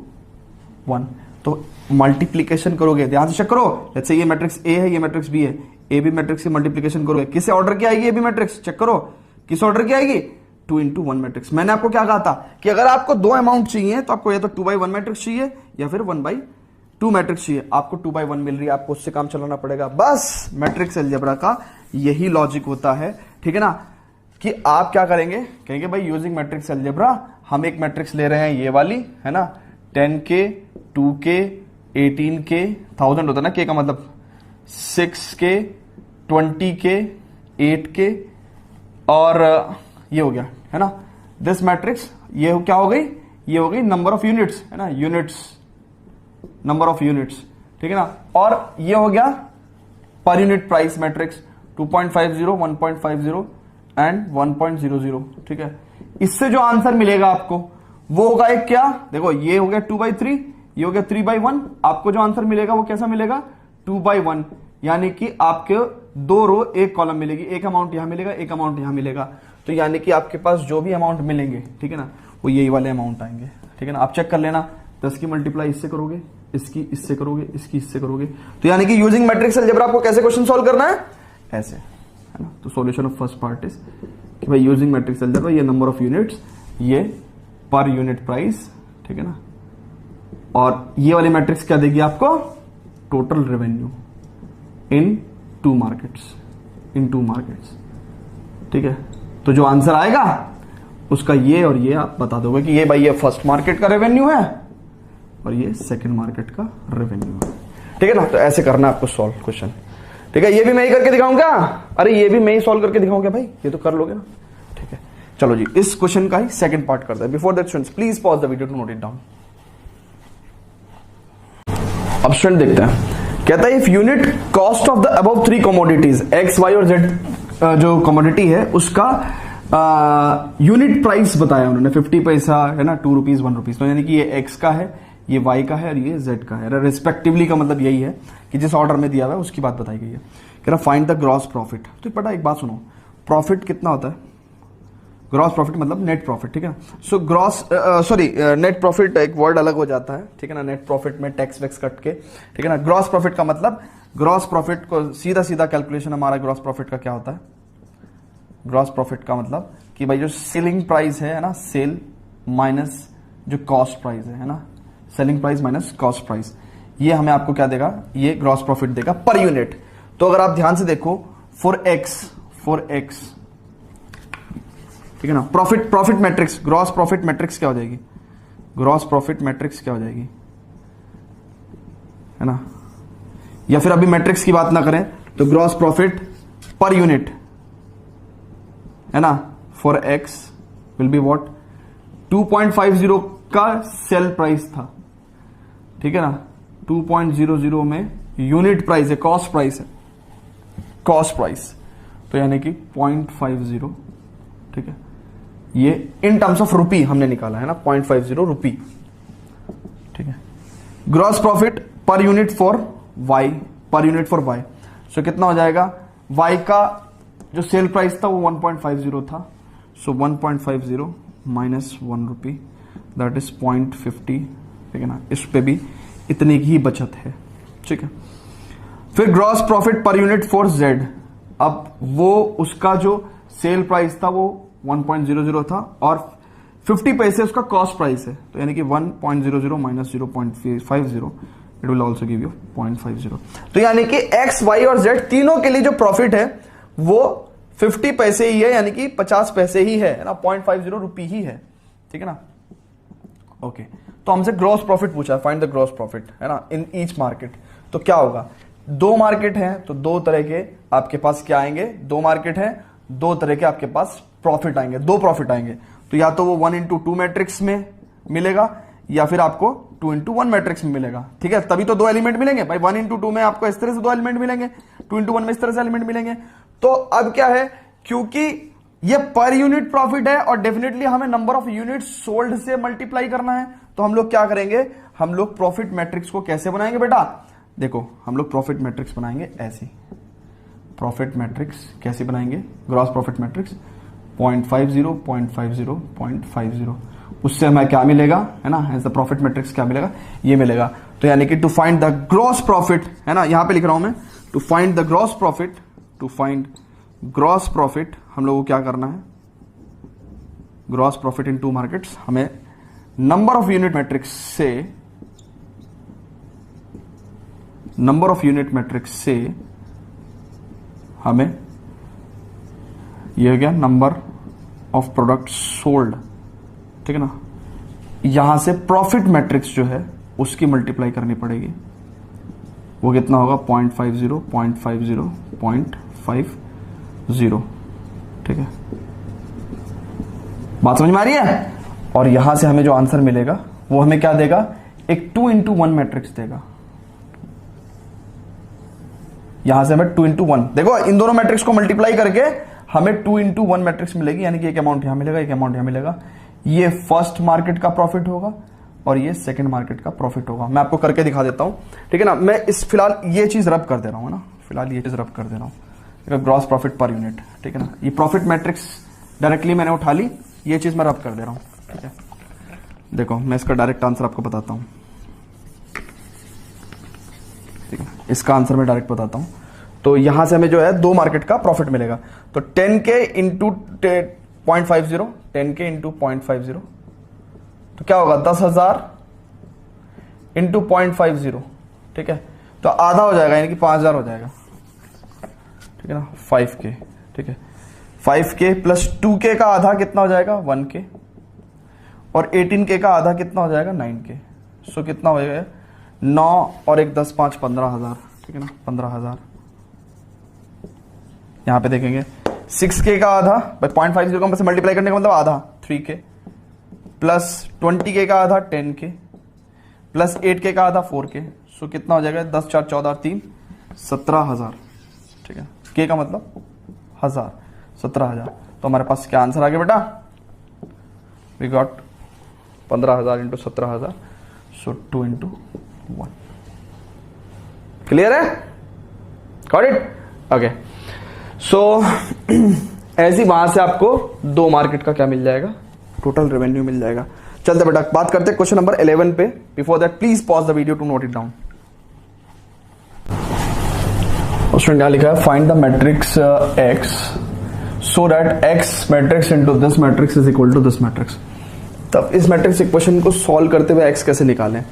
1। तो मल्टीप्लीकेशन करोगे, ध्यान से चेक करो। लेट्स से ये मैट्रिक्स ए है, ये मैट्रिक्स बी है, ए बी मैट्रिक्स की मल्टीप्लीकेशन करोगे, किस ऑर्डर की आएगी ए बी मैट्रिक्स, चेक करो किस ऑर्डर की आएगी, 2 into 1 मैट्रिक्स। मैंने आपको क्या कहा था कि अगर आपको 2 अमाउंट चाहिए तो आपको या तो 2/1 मैट्रिक्स चाहिए या फिर 1/2 मैट्रिक्स चाहिए। आपको 2/1 मिल रही है, आपको उससे काम चलाना पड़ेगा। बस मैट्रिक्स अलजेब्रा का यही लॉजिक होता है। ठीक है ना, कि आप क्या करेंगे, कहेंगे भाई यूजिंग मैट्रिक्स अलजेब्रा हम एक मैट्रिक्स ले रहे हैं, ये वाली, है ना, 10K, 2K, 18K, 1000 होता है ना, K का मतलब 6K, 20K, 8K, और ये हो गया, है ना, दिस मैट्रिक्स। ये क्या हो गई, ये हो गई नंबर ऑफ यूनिट्स, है ना, यूनिट्स, नंबर ऑफ यूनिट्स। ठीक है ना, और ये हो गया per unit price matrix, 2.50, 1.50 and 1.00। ठीक है, इससे जो आंसर मिलेगा आपको वो होगा एक क्या, देखो ये हो गया 2/3, ये हो गया 3/1। आपको जो आंसर मिलेगा वो कैसा मिलेगा, 2/1, यानी कि आपके 2 रो 1 कॉलम मिलेगी, एक अमाउंट यहां मिलेगा, एक अमाउंट यहां मिलेगा। तो यानी कि आपके पास जो भी अमाउंट मिलेंगे, ठीक है ना, वो यही वाले अमाउंट आएंगे। ठीक है ना, आप चेक कर लेना, 10 की मल्टीप्लाई इससे करोगे, इसकी इससे करोगे, इसकी इससे करोगे। तो यानी कि यूजिंग मैट्रिक्स अलजेब्रा आपको कैसे क्वेश्चन सॉल्व करना है, ऐसे, है ना। तो solution of first part is कि भाई यूजिंग मैट्रिक्स अलजेब्रा, ये नंबर ऑफ यूनिट्स, ये पर यूनिट प्राइस, ठीक है ना, और ये वाली मैट्रिक्स क्या देगी आपको, टोटल रेवेन्यू इन 2 मार्केट्स, इन 2 मार्केट्स। ठीक है, तो जो आंसर आएगा उसका ये और ये आप बता दोगे कि ये भाई ये फर्स्ट मार्केट का रेवेन्यू है और ये सेकंड मार्केट का रेवेन्यू है। ठीक है ना, तो ऐसे करना है आपको सॉल्व क्वेश्चन। ठीक है, ये भी मैं ही करके दिखाऊंगा, अरे ये भी मैं ही सॉल्व करके दिखाऊंगा भाई, ये तो कर लोगे ना। ठीक है, चलो जी इस क्वेश्चन का ही सेकंड पार्ट करते हैं। Before that students please pause the video to note it down. अब स्टूडेंट देखते हैं, कहता है if unit cost of the above three commodities X Y और जेड जो कमोडिटी है उसका यूनिट प्राइस बताया उन्होंने, 50 पैसा है ना, 2 रुपीज 1 रुपीज, तो यानी कि ये एक्स का है, ये वाई का है और ये जेड का है, रिस्पेक्टिवली का मतलब यही है कि जिस ऑर्डर में दिया हुआ है उसकी बात बताई गई है। कह रहा फाइंड द ग्रॉस प्रॉफिट। तो बेटा एक बात सुनो, प्रॉफिट कितना होता है? ग्रॉस प्रॉफिट मतलब नेट प्रॉफिट, ठीक है। सो ग्रॉस नेट प्रॉफिट एक वर्ड अलग हो जाता है, ठीक है ना, नेट प्रॉफिट में टैक्स वैक्स कट के, ठीक है ना। ग्रॉस प्रॉफिट का मतलब, ग्रॉस प्रॉफिट को सीधा सीधा कैलकुलेशन हमारा ग्रॉस प्रॉफिट का क्या होता है? ग्रॉस प्रॉफिट का मतलब कि भाई जो सेलिंग प्राइस है ना, सेल माइनस जो कॉस्ट प्राइस है ना, selling price minus cost price, ये हमें आपको क्या देगा? ये ग्रॉस प्रॉफिट देगा पर यूनिट। तो अगर आप ध्यान से देखो फॉर एक्स, ठीक है ना, profit matrix, gross profit matrix क्या हो जाएगी? ग्रॉस प्रॉफिट मैट्रिक्स क्या हो जाएगी, है ना? या फिर अभी मैट्रिक्स की बात ना करें तो ग्रॉस प्रॉफिट पर यूनिट, है ना, for x will be what? 2.50 का सेल प्राइस था, ठीक है ना, 2.00 में यूनिट प्राइस है, कॉस्ट प्राइस है, कॉस्ट प्राइस, तो यानी कि 0.50, ठीक है, ये इन टर्म्स ऑफ रुपी हमने निकाला है ना, 0.50 रुपी, ठीक है। Gross profit per unit for Y, per unit for Y, so कितना हो जाएगा? वाई का जो सेल प्राइस था वो 1.50 था, सो 1.50 माइनस 1 रुपी, दैट इज 0.50, ठीक है ना, इस पे भी इतनी ही बचत है, ठीक है। फिर gross profit per unit for Z, अब वो उसका जो सेल प्राइस था वो 1.00 था और 50 पैसे उसका कॉस्ट प्राइस है, तो यानी कि 1.00 minus 0.50 it will also give you 0.50। तो यानी कि एक्स वाई और जेड तीनों के लिए जो प्रॉफिट है वो 50 पैसे ही है, यानी कि 50 पैसे ही है ना, 0.50 रुपी ही है, ठीक है ना। ओके, तो हमसे ग्रॉस प्रॉफिट पूछा, फाइंड द ग्रॉस प्रॉफिट, है ना, इन ईच मार्केट। तो क्या होगा? दो मार्केट है तो दो तरह के आपके पास क्या आएंगे? दो मार्केट है, दो तरह के आपके पास प्रॉफिट आएंगे, दो प्रॉफिट आएंगे। तो या तो वो 1:2 मैट्रिक्स में मिलेगा या फिर आपको 2:1 मैट्रिक्स में मिलेगा, ठीक है। तभी तो दो एलिमेंट मिलेंगे भाई, 1:2 में आपको इस तरह से दो एलिमेंट मिलेंगे, 2:1 में इस तरह से एलिमेंट मिलेंगे। तो अब क्या है, क्योंकि ये पर यूनिट प्रॉफिट है और डेफिनेटली हमें नंबर ऑफ यूनिट सोल्ड से मल्टीप्लाई करना है, तो हम लोग क्या करेंगे? हम लोग प्रॉफिट मैट्रिक्स को कैसे बनाएंगे बेटा? देखो हम लोग प्रॉफिट मैट्रिक्स बनाएंगे ऐसे, प्रॉफिट मैट्रिक्स कैसे बनाएंगे? ग्रॉस प्रॉफिट मैट्रिक्स 0.50 0.50 0.50, उससे हमें क्या मिलेगा, है ना, एज द प्रॉफिट मैट्रिक्स क्या मिलेगा? ये मिलेगा। तो यानी कि to find the gross profit, है ना, यहां पे लिख रहा हूं मैं, to find the gross profit, to find gross profit हम लोगों को क्या करना है? Gross profit in two markets, हमें नंबर ऑफ यूनिट मैट्रिक्स से, नंबर ऑफ यूनिट मैट्रिक्स से हमें ये हो गया नंबर ऑफ प्रोडक्ट सोल्ड, ठीक है ना। यहां से प्रॉफिट मैट्रिक्स जो है उसकी मल्टीप्लाई करनी पड़ेगी, वो कितना होगा? 0.50 0.50 0.50, ठीक है। बात समझ में आ रही है? और यहां से हमें जो आंसर मिलेगा वो हमें क्या देगा? एक 2:1 मैट्रिक्स देगा। यहां से हमें 2:1, देखो इन दोनों मैट्रिक्स को मल्टीप्लाई करके हमें 2:1 मैट्रिक्स मिलेगी, यानी कि एक अमाउंट यहां मिलेगा, एक अमाउंट यहां मिलेगा। ये फर्स्ट मार्केट का प्रॉफिट होगा और ये सेकंड मार्केट का प्रॉफिट होगा। मैं आपको करके दिखा देता हूं, ठीक है ना। मैं इस फिलहाल ये चीज रब कर दे रहा हूं ना, फिलहाल ये चीज रब कर दे रहा हूं, ग्रॉस प्रॉफिट पर यूनिट, ठीक है ना। ये प्रॉफिट मैट्रिक्स डायरेक्टली मैंने उठा ली, ये चीज मैं रब कर दे रहा हूं, ठीक है। देखो मैं इसका डायरेक्ट आंसर आपको बताता हूं, ठीक है, इसका आंसर मैं डायरेक्ट बताता हूं। तो यहां से हमें जो है दो मार्केट का प्रॉफिट मिलेगा, तो 10K इंटू 0.50, 10K इंटू 0.50, तो क्या होगा? 10,000 इंटू 0.50, ठीक है। तो आधा हो जाएगा, यानी कि 5,000 हो जाएगा, ठीक है ना, 5K, ठीक है। 5K प्लस 2K का आधा कितना हो जाएगा? 1K, और 18K का आधा कितना हो जाएगा? 9K। सो कितना हो जाएगा? 9 और 1 10 5 15,000, ठीक है ना, 15,000, यहाँ पे देखेंगे 6k का आधा 0.50 से मल्टीप्लाई करने का मतलब आधा 3k प्लस 20k का आधा 10k प्लस 8k का आधा 4k। सो कितना हो जाएगा 10 4 14 3 17,000। ठीक है, k का मतलब 1000 17,000। तो हमारे पास क्या आंसर आ गया बेटा? We got 15,000 into 17,000। So 2 into 1। Clear है? Got it? ओके। सो ऐसी वहां से आपको 2 मार्केट का क्या मिल जाएगा? टोटल रेवेन्यू मिल जाएगा। चलते बेटा बात करते हैं क्वेश्चन नंबर 11 पे। Before that please pause the video to note it down. उसमें क्या लिखा है? Find the matrix x so that x matrix into this matrix is equal to this matrix. तब इस मैट्रिक्स इक्वेशन को सॉल्व करते हुए x कैसे निकालें?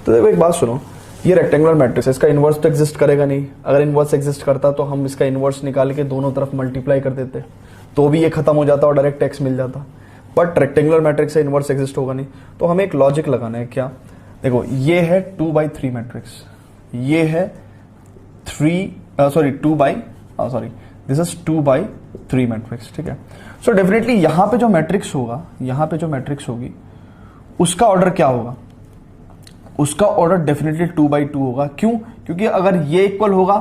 तो देखो एक बात सुनो, ये रेक्टेंगुलर मैट्रिक्स है, इसका इनवर्स तो एग्जिस्ट करेगा नहीं। अगर इनवर्स एग्जिस्ट करता तो हम इसका इनवर्स निकाल के दोनों तरफ मल्टीप्लाई कर देते तो भी ये खत्म हो जाता और डायरेक्ट x मिल जाता। बट रेक्टेंगुलर मैट्रिक्स से इनवर्स एग्जिस्ट होगा नहीं, तो हमें एक लॉजिक लगाना है। क्या? देखो ये है 2/3 मैट्रिक्स, ये है 2/3 मैट्रिक्स। ठीक है, सो डेफिनेटली यहां पे जो मैट्रिक्स होगा, यहां पे जो मैट्रिक्स होगी उसका ऑर्डर क्या होगा? उसका ऑर्डर डेफिनेटली 2/2 होगा। क्यों? क्योंकि अगर ये इक्वल होगा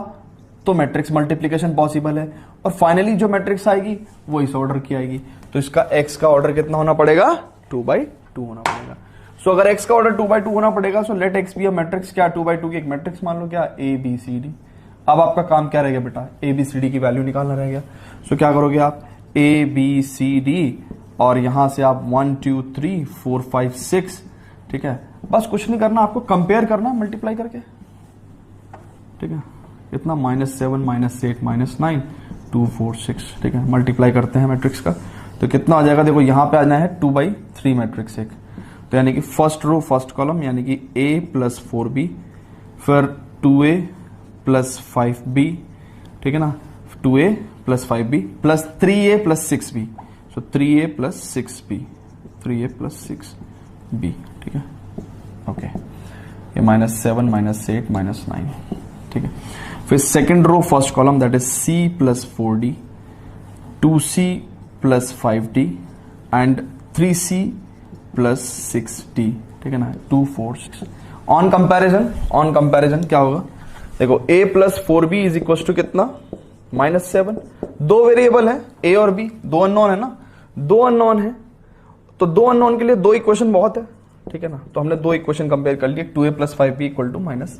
तो मैट्रिक्स मल्टीप्लीकेशन पॉसिबल है, और फाइनली जो मैट्रिक्स आएगी वो इस ऑर्डर की आएगी। तो इसका x का ऑर्डर कितना होना पड़ेगा? 2/2 होना पड़ेगा। सो अगर x का ऑर्डर 2/2 होना पड़ेगा, so let x be a matrix. क्या? 2/2 की एक मैट्रिक्स मान लो, क्या? ABCD। अब आपका काम क्या रहेगा बेटा? ABCD की वैल्यू निकालना रहेगा। सो क्या करोगे आप? ABCD और यहां से आप 1 2 3 4 5 6। ठीक है, बस कुछ नहीं करना, आपको कंपेयर करना मल्टीप्लाई करके। ठीक है, इतना -7 -8 -9 2 4 6। ठीक है, मल्टीप्लाई करते हैं मैट्रिक्स का तो कितना आ जाएगा? देखो यहां पे आना है 2/3 मैट्रिक्स एक, तो यानी कि फर्स्ट रो फर्स्ट कॉलम यानी कि A + 4B, फिर 2A + 5B। ठीक है ना, 2A + 5B plus 3A + 6B। सो 3A + 6B, 3A + 6B। ठीक है, ओके। ये -7 -8 -9। ठीक है, फिर second row first column that is C + 4D, 2C + 5D and 3C + 6D। ठीक है ना, 2 4 6। ऑन कंपैरिजन क्या होगा? देखो A + 4B is equal to कितना? -7। 2 वेरिएबल है A और B, 2 अननोन है ना, 2 अननोन है, तो 2 अननोन के लिए 2 इक्वेशन बहुत है। ठीक है ना, तो हमने 2 इक्वेशन कंपेयर कर लिए, 2A + 5B = -8।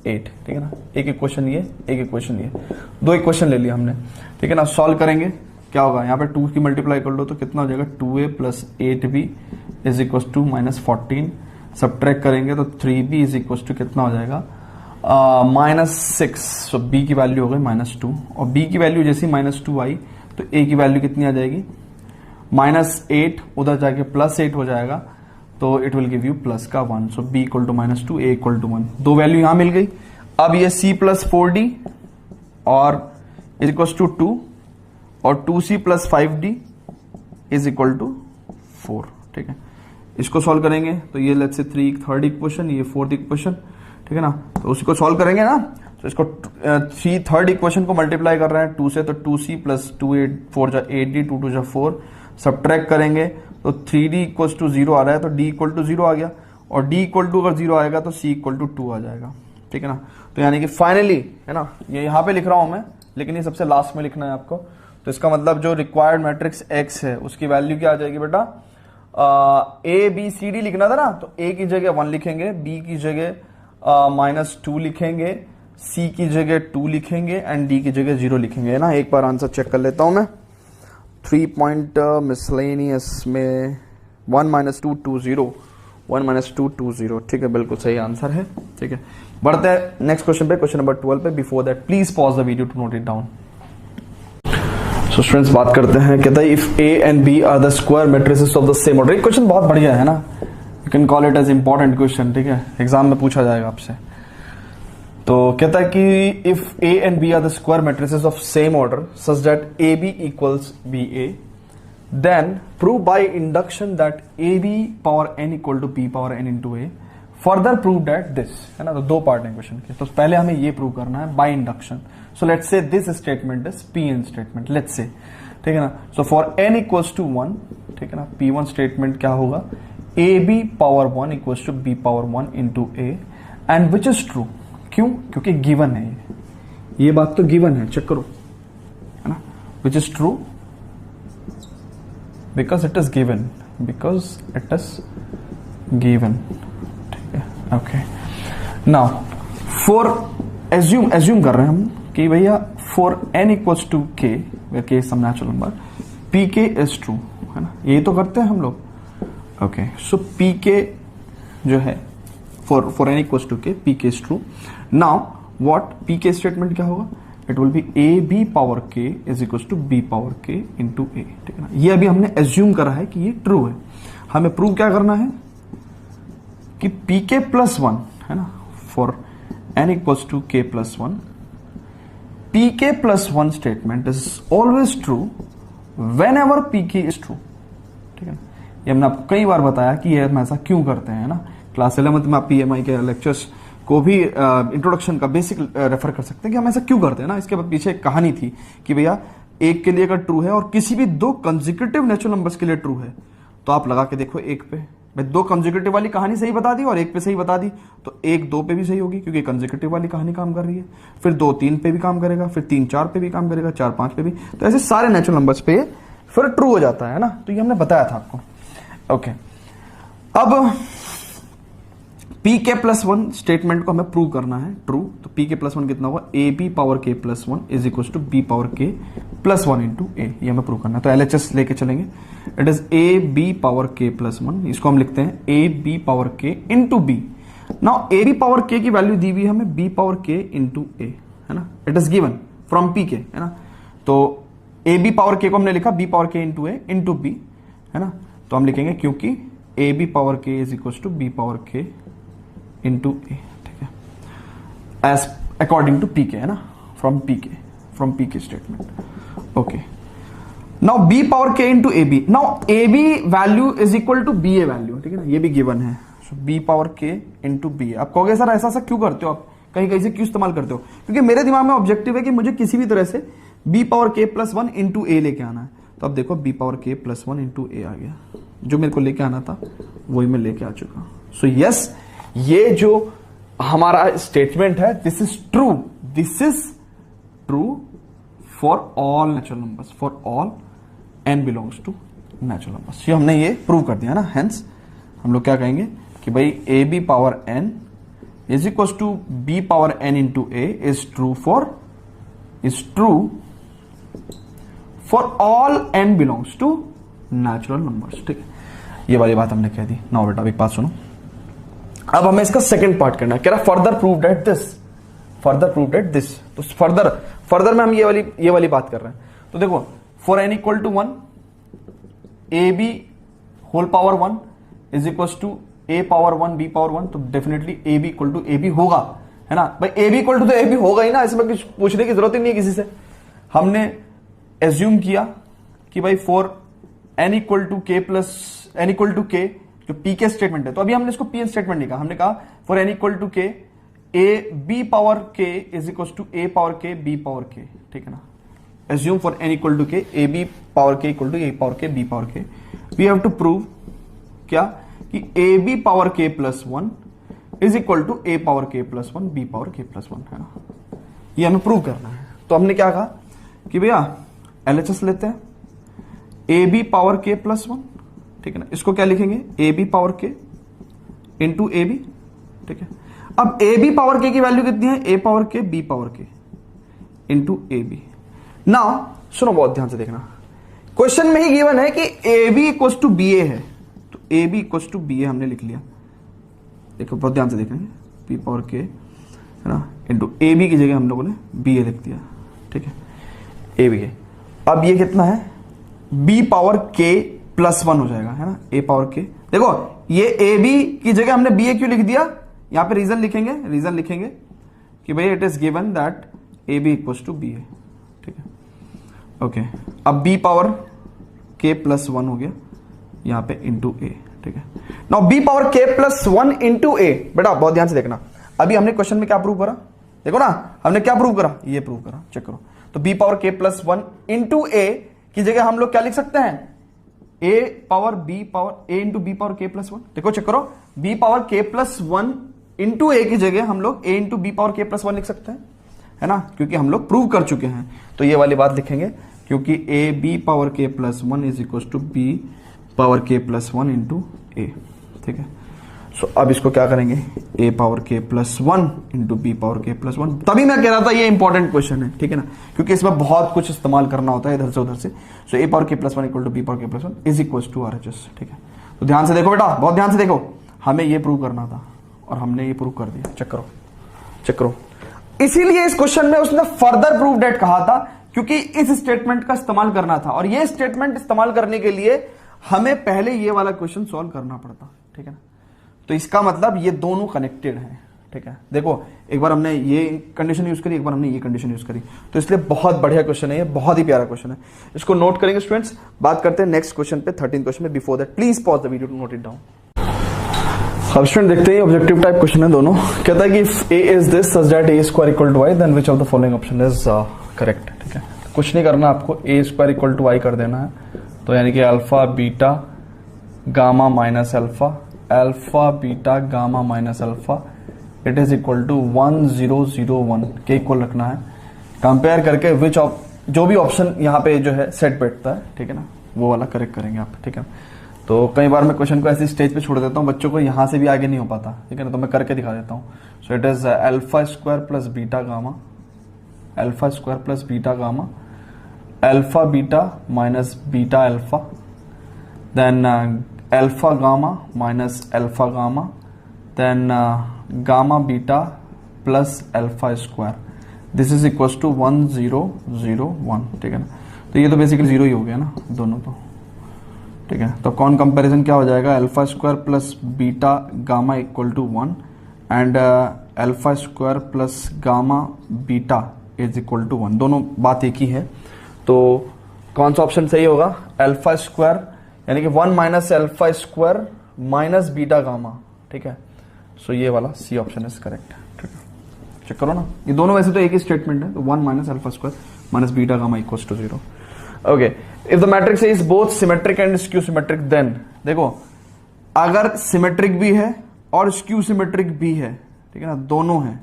ठीक है ना, एक इक्वेशन ये, एक इक्वेशन ये, 2 इक्वेशन ले लिया हमने। ठीक है ना, सॉल्व करेंगे क्या होगा? यहाँ पे 2 की मल्टीप्लाई कर लो तो कितना हो जाएगा? 2A + 8B is equal to -14। Subtract करेंगे तो 3B इज इक्वल टू कितना हो जाएगा? -6। सो B की वैल्यू हो गई -2, और B की वैल्यू जैसी -2 आई तो A की वैल्यू कितनी आ जाएगी? -8, उधर जाके +8 हो जाएगा, तो it will give you plus का 1। सो B = -2, A = 1। 2 वैल्यू यहां मिल गई। अब ये C + 4D और इज इक्वल टू 2 और 2C + 5D is equal to 4। ठीक है, इसको सॉल्व करेंगे तो ये लेट्स से 3 थर्ड इक्वेशन, ये 4th इक्वेशन। ठीक है ना, तो उसी को सॉल्व करेंगे ना, तो इसको 3 थर्ड इक्वेशन को मल्टीप्लाई कर रहे हैं 2 से, तो 2C + 2 8 4 जा 8D 2 2 जा 4। सब्ट्रैक्ट करेंगे तो 3D = 0 आ रहा है, तो D = 0 आ गया, और D = अगर 0 आएगा तो C = 2 आ जाएगा। ठीक है ना, तो यानी कि फाइनली, है ना, ये यहां पे लिख रहा हूं मैं, लेकिन ये सबसे लास्ट में लिखना है आपको। तो इसका मतलब जो रिक्वायर्ड मैट्रिक्स X है उसकी वैल्यू क्या आ जाएगी बेटा? ABCD लिखना था ना, तो A की जगह 1 लिखेंगे, B की जगह -2 लिखेंगे, C की जगह 2 लिखेंगे एंड D की जगह 0 लिखेंगे। है ना, एक बार आंसर चेक कर लेता हूं मैं। 3 पॉइंट मिसलेनियस में 1 - 2 2 0, 1 - 2 2 0। ठीक है, बिल्कुल सही आंसर है। ठीक है, बढ़ते हैं नेक्स्ट क्वेश्चन पे, क्वेश्चन नंबर 12 पे। Before that please pause the video to note it down. So students बात करते हैं, कहता है if A and B are the square matrices of the same order. Question बहुत बढ़िया है ना, you can call it as important question. ठीक है, एग्जाम में पूछा जाएगा आपसे। तो कहता है कि if A and B are the square matrices of same order such that AB = BA, then prove by induction that AB power n = B power n into A further prove that this, है ना। तो दो part है question के, तो पहले हमें ये प्रूव करना है by induction. So let's say this statement is Pn statement, let's say, ठीक है ना। So for n equals to 1, ठीक है ना, P1 स्टेटमेंट क्या होगा, AB power 1 equals to B power 1 into A, and which is true, क्यों, क्योंकि गिवन है ये बात तो गिवन है, चेक करो, है ना, विच is true because it is given, because it is given, ठीक है, ओके। नाउ फॉर एज्यूम कर रहे हैं हम कि भैया for n equals to k, where k is some natural number, pk is true, है ना, यही तो करते हैं हम लोग, ओके। सो pk जो है for n equals to k, pk is true. Now what, pk statement क्या होगा, it will be ab power k is equals to b power k into a, ठीक है ना। ये अभी हमने एज्यूम करा है कि ये ट्रू है, हमें प्रूव क्या करना है कि pk प्लस 1, है ना, for n equals to k plus 1, pk plus 1 statement is always true whenever pk is true, ठीक है ना। ये हमने आपको कई बार बताया कि ये हम ऐसा क्यों करते हैं, ना। क्लास 11th में आप PMI के लेक्चर्स को भी इंट्रोडक्शन का बेसिक रेफर कर सकते हैं कि हम ऐसा क्यों करते हैं, ना। इसके बाद पीछे एक कहानी थी कि भैया एक के लिए अगर ट्रू है और किसी भी दो कंसेक्यूटिव नेचुरल नंबर्स के लिए ट्रू है, तो आप लगा के देखो एक पे, मैं दो कंसेक्यूटिव वाली कहानी सही बता दी और एक पे सही बता दी, तो एक दो पे भी सही होगी क्योंकि कंसेक्यूटिव वाली कहानी काम कर रही है, फिर 2 3 पे भी काम करेगा, फिर 3 4 पे भी काम करेगा, 4 5 पे भी, तो ऐसे सारे नेचुरल नंबर्स पे फिर ट्रू हो जाता है ना। तो ये हमने बताया था आपको, ओके। अब pk प्लस 1 स्टेटमेंट को हमें प्रूव करना है ट्रू, तो pk प्लस 1 कितना होगा, ab power k plus 1 is equal to b power k plus 1 into a, ये हमें प्रूव करना है। तो LHS लेके चलेंगे, it is ab power k plus 1, इसको हम लिखते हैं ab power k into b। Now ab power k की वैल्यू दी हुई है हमें b power k into a, है ना, it is given from pk, है ना। तो ab पावर k को हमने लिखा b power k into a into b, है ना। तो हम लिखेंगे क्योंकि ab power k is equal to b power k into A, ठीक है, एज अकॉर्डिंग टू pk, है ना, from pk statement, okay. Now b power k into ab, now ab value is equal to ba value, ठीक है ना, ये भी given है। So b power k into ba, आप कहोगे सर ऐसा क्यों करते हो, आप कहीं कहीं से क्यों इस्तेमाल करते हो, क्योंकि मेरे दिमाग में ऑब्जेक्टिव है कि मुझे किसी भी तरह से b power k plus 1 into a लेके आना है। तो अब देखो b power k plus 1 into a आ गया, जो मेरे को लेके आना था वही मैं लेके आ चुका। सो यस, ये जो हमारा स्टेटमेंट है, this is true for all natural numbers, for all n belongs to natural numbers. ये हमने ये प्रूव कर दिया ना, हेंस हम लोग क्या कहेंगे कि भाई ab power n is equal to b power n into a is true for all n belongs to natural numbers, ठीक है। ये वाली बात हमने कह दी। नाउ बेटा एक बात सुनो, अब हमें इसका सेकंड पार्ट करना है, कह रहा फर्दर प्रूव दैट दिस, तो फर्दर में हम ये वाली बात कर रहे हैं। तो देखो for n equal to 1, ab whole power 1 is equal to a power 1 b power 1, तो definitely ab equal to ab होगा, है ना भाई, ab इक्वल टू तो ab होगा ही ना, इसमें कुछ पूछने की जरूरत ही नहीं है किसी से। हमने एज्यूम किया कि भाई for n equal to k जो pk स्टेटमेंट है, तो अभी हमने इसको pn स्टेटमेंट लिखा, हमने कहा for n equal to k a b power k is equal to a power k b power k, ठीक है ना। Assume for n equal to k a b power k equal to a power k b power k, we have to prove क्या कि a b power k plus 1 is equal to a power k plus 1 b power k plus 1, है ना। ये हमें prove करना है। तो हमने क्या कहा कि भैया LHS लेते हैं, a b power k plus 1, ठीक है ना, इसको क्या लिखेंगे ए बी पावर के इंटू ए बी, ठीक है। अब ए बी पावर के की वैल्यू कितनी है, ए पावर के B power k into A B. Now सुनो बहुत ध्यान से देखना, क्वेश्चन में ही गिवन है कि ए B equal to B A है, तो A B equal to B A हमने लिख लिया। देखो बहुत ध्यान से देखेंगे, बी पावर के, है ना, इंटू ए बी की जगह हम लोगों ने बी ए लिख दिया, ठीक है, ए बी ए। अब ये कितना है, बी पावर के प्लस 1 हो जाएगा, है ना, ए पावर के। देखो ये ए बी की जगह हमने बी ए क्यों लिख दिया, यहां पे रीजन लिखेंगे कि भाई it is given that A B equal to B ए, ठीक है, ओके। अब बी पावर के प्लस 1 हो गया यहां पे इंटू ए, ठीक है। नाउ बी पावर के प्लस 1 इंटू ए, बेटा बहुत ध्यान से देखना, अभी हमने क्वेश्चन में क्या प्रूव करा, देखो ना हमने क्या प्रूव करा, ये प्रूव करा, चेक करो। तो बी पावर के प्लस 1 इंटू ए की जगह हम लोग क्या लिख सकते हैं, ए पावर बी पावर ए इंटू बी पावर के प्लस 1, देखो चेक करो, बी पावर के प्लस 1 इंटू ए की जगह हम लोग ए इंटू बी पावर के प्लस 1 लिख सकते हैं, है ना, क्योंकि हम लोग प्रूव कर चुके हैं। तो ये वाली बात लिखेंगे, क्योंकि ए बी पावर के plus 1 is equal to B power के प्लस 1 इंटू ए, ठीक है। सो अब इसको क्या करेंगे, ए पावर के प्लस 1 इंटू बी पावर के प्लस 1। तभी मैं कह रहा था ये इंपॉर्टेंट क्वेश्चन है, ठीक है ना, क्योंकि इसमें बहुत कुछ इस्तेमाल करना होता है इधर से उधर से। सो ए पावर के plus 1 equal to B power के plus 1 is equal to RHS, ठीक है। तो ध्यान से देखो बेटा, बहुत ध्यान से देखो, हमें ये प्रूव करना था और हमने ये प्रूव कर दिया, चेक करो, चेक करो। इसीलिए इस क्वेश्चन में उसने फर्दर प्रूव डेट कहा था, क्योंकि इस स्टेटमेंट का इस्तेमाल करना था, और ये स्टेटमेंट इस्तेमाल करने के लिए हमें पहले ये वाला क्वेश्चन सॉल्व करना पड़ता, ठीक है ना। तो इसका मतलब ये दोनों कनेक्टेड हैं, ठीक है। देखो एक बार हमने ये कंडीशन यूज करी, एक बार हमने ये कंडीशन यूज करी, तो इसलिए बहुत बढ़िया क्वेश्चन है ये, बहुत ही प्यारा क्वेश्चन है। इसको नोट करेंगे स्टूडेंट्स। बात करते हैं नेक्स्ट क्वेश्चन पे, 13 क्वेश्चन में। Before that please pause the video to note it down. अब स्टूडेंट देखते हैं, ऑब्जेक्टिव टाइप क्वेश्चन है दोनों। कहता है कि if A is this such that A square equal to Y, then which of the following option is correct, ठीक है। कुछ नहीं करना आपको, A square equal to Y कर देना है, तो यानी कि alpha beta gamma minus alpha, alpha beta gamma minus alpha, it is equal to 1001 के इक्वल रखना है। कंपेयर करके विच ऑफ, जो भी ऑप्शन यहाँ पे जो है सेट बैठता है, ठीक है ना, वो वाला करेक्ट करेंगे आप, ठीक है। तो कई बार मैं क्वेश्चन को ऐसी स्टेज पे छोड़ देता हूँ, बच्चों को यहाँ से भी आगे नहीं हो पाता, ठीक है ना, तो मैं करके दिखा देता हूँ। So it is alpha square plus beta gamma, alpha square plus beta gamma, alpha beta minus beta alpha, then alpha gamma minus alpha gamma, then gamma beta plus alpha square, this is equal to 1001, ठीक है ना। तो ये तो basically zero ही हो गया ना दोनों, तो ठीक है। तो कौन कंपैरिजन क्या हो जाएगा, alpha square plus beta gamma equal to 1 and alpha square plus gamma beta is equal to 1, दोनों बात एक ही है। तो कौन सा ऑप्शन सही होगा, अल्फा स्क्वायर यानी कि 1 minus alpha square minus beta gamma, ठीक है। सो ये वाला सी ऑप्शन इज करेक्ट, ठीक है। चेक करो ना, ये दोनों वैसे तो एक ही स्टेटमेंट है, तो 1 minus alpha square minus beta gamma equals to 0। Okay, if the matrix is both symmetric and skew symmetric, then देखो अगर सिमेट्रिक भी है और स्क्यू सिमेट्रिक भी है, ठीक है ना, दोनों है,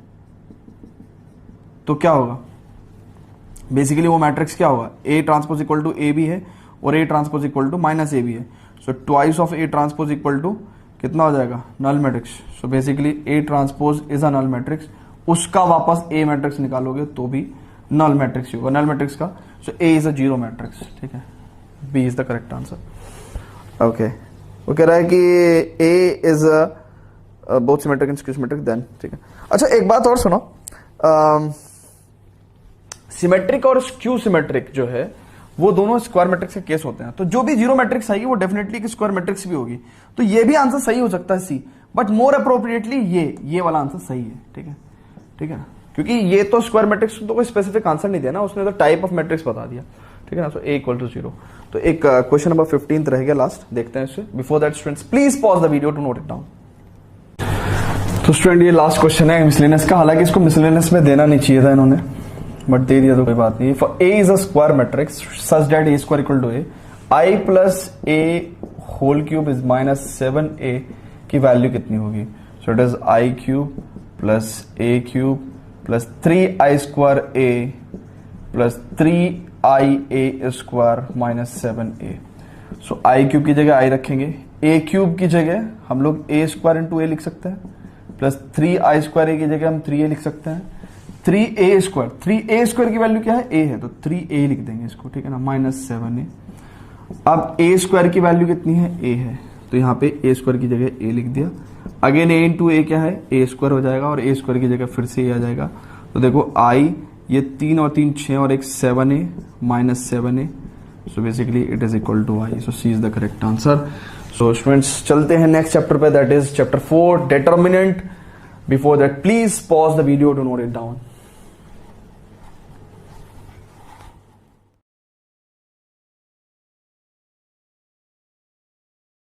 तो क्या होगा, बेसिकली वो मैट्रिक्स क्या होगा, A transpose equal to A भी है और ए transpose equal to minus A भी है। So twice of A transpose equal to कितना हो जाएगा, null matrix. So basically A transpose is a null matrix, उसका वापस ए मैट्रिक्स निकालोगे तो भी नल मैट्रिक्स होगा, नल मैट्रिक्स का। So A is a zero matrix, ठीक है, B is the correct answer. Okay, वो कह रहा है कि A is both symmetric and skew symmetric, then ठीक है। अच्छा एक बात और सुनो, सिमेट्रिक और स्क्यू सिमेट्रिक जो है वो दोनों स्क्वायर मैट्रिक्स के केस होते हैं, तो जो भी जीरो मैट्रिक्स आएगी वो डेफिनेटली एक स्क्वायर मैट्रिक्स भी होगी, तो ये भी आंसर सही हो सकता है सी, बट मोर अप्रोप्रिएटली ये वाला आंसर सही है, ठीक है, ठीक है ना, क्योंकि ये तो स्क्वायर मैट्रिक्स तो कोई स्पेसिफिक आंसर नहीं दिया ना, उसने तो टाइप ऑफ मैट्रिक्स बता दिया, ठीक है ना। सो ए इक्वल टू 0। तो एक क्वेश्चन नंबर 15 रह गया लास्ट, देखते हैं इससे। Before that students please pause the video to note it down. तो स्टूडेंट ये लास्ट क्वेश्चन है मिसलेनियस का, हालांकि इसको मिसलेनियस में देना नहीं चाहिए था इन्होंने, बट दे दिया तो कोई बात नहीं। For A is a square matrix such that A square equal to A, I plus A whole cube is minus 7a की वैल्यू कितनी होगी। So it is I cube plus A cube plus 3i square A plus 3ia square minus 7a। सो I cube की जगह आई रखेंगे, ए cube की जगह हम लोग ए स्क्वायर इंटू ए लिख सकते हैं, प्लस 3i स्क्वायर ए की जगह हम 3a लिख सकते हैं, 3a स्क्वायर की वैल्यू क्या है, a है, तो 3a लिख देंगे इसको, ठीक है ना, माइनस 7a। अब a स्क्वायर की वैल्यू कितनी है, a है, तो यहाँ पे a स्क्वायर की जगह a लिख दिया। अगेन a इंटू ए क्या है, a स्क्वायर हो जाएगा, और a स्क्वायर की जगह फिर से a आ जाएगा। तो देखो i, ये 3 और 3 6 और एक 7a minus 7a। So basically it is equal to i। So C is the correct answer. So students चलते हैं नेक्स्ट चैप्टर पे, that is chapter 4 determinant. Before that please pause the video to note it down.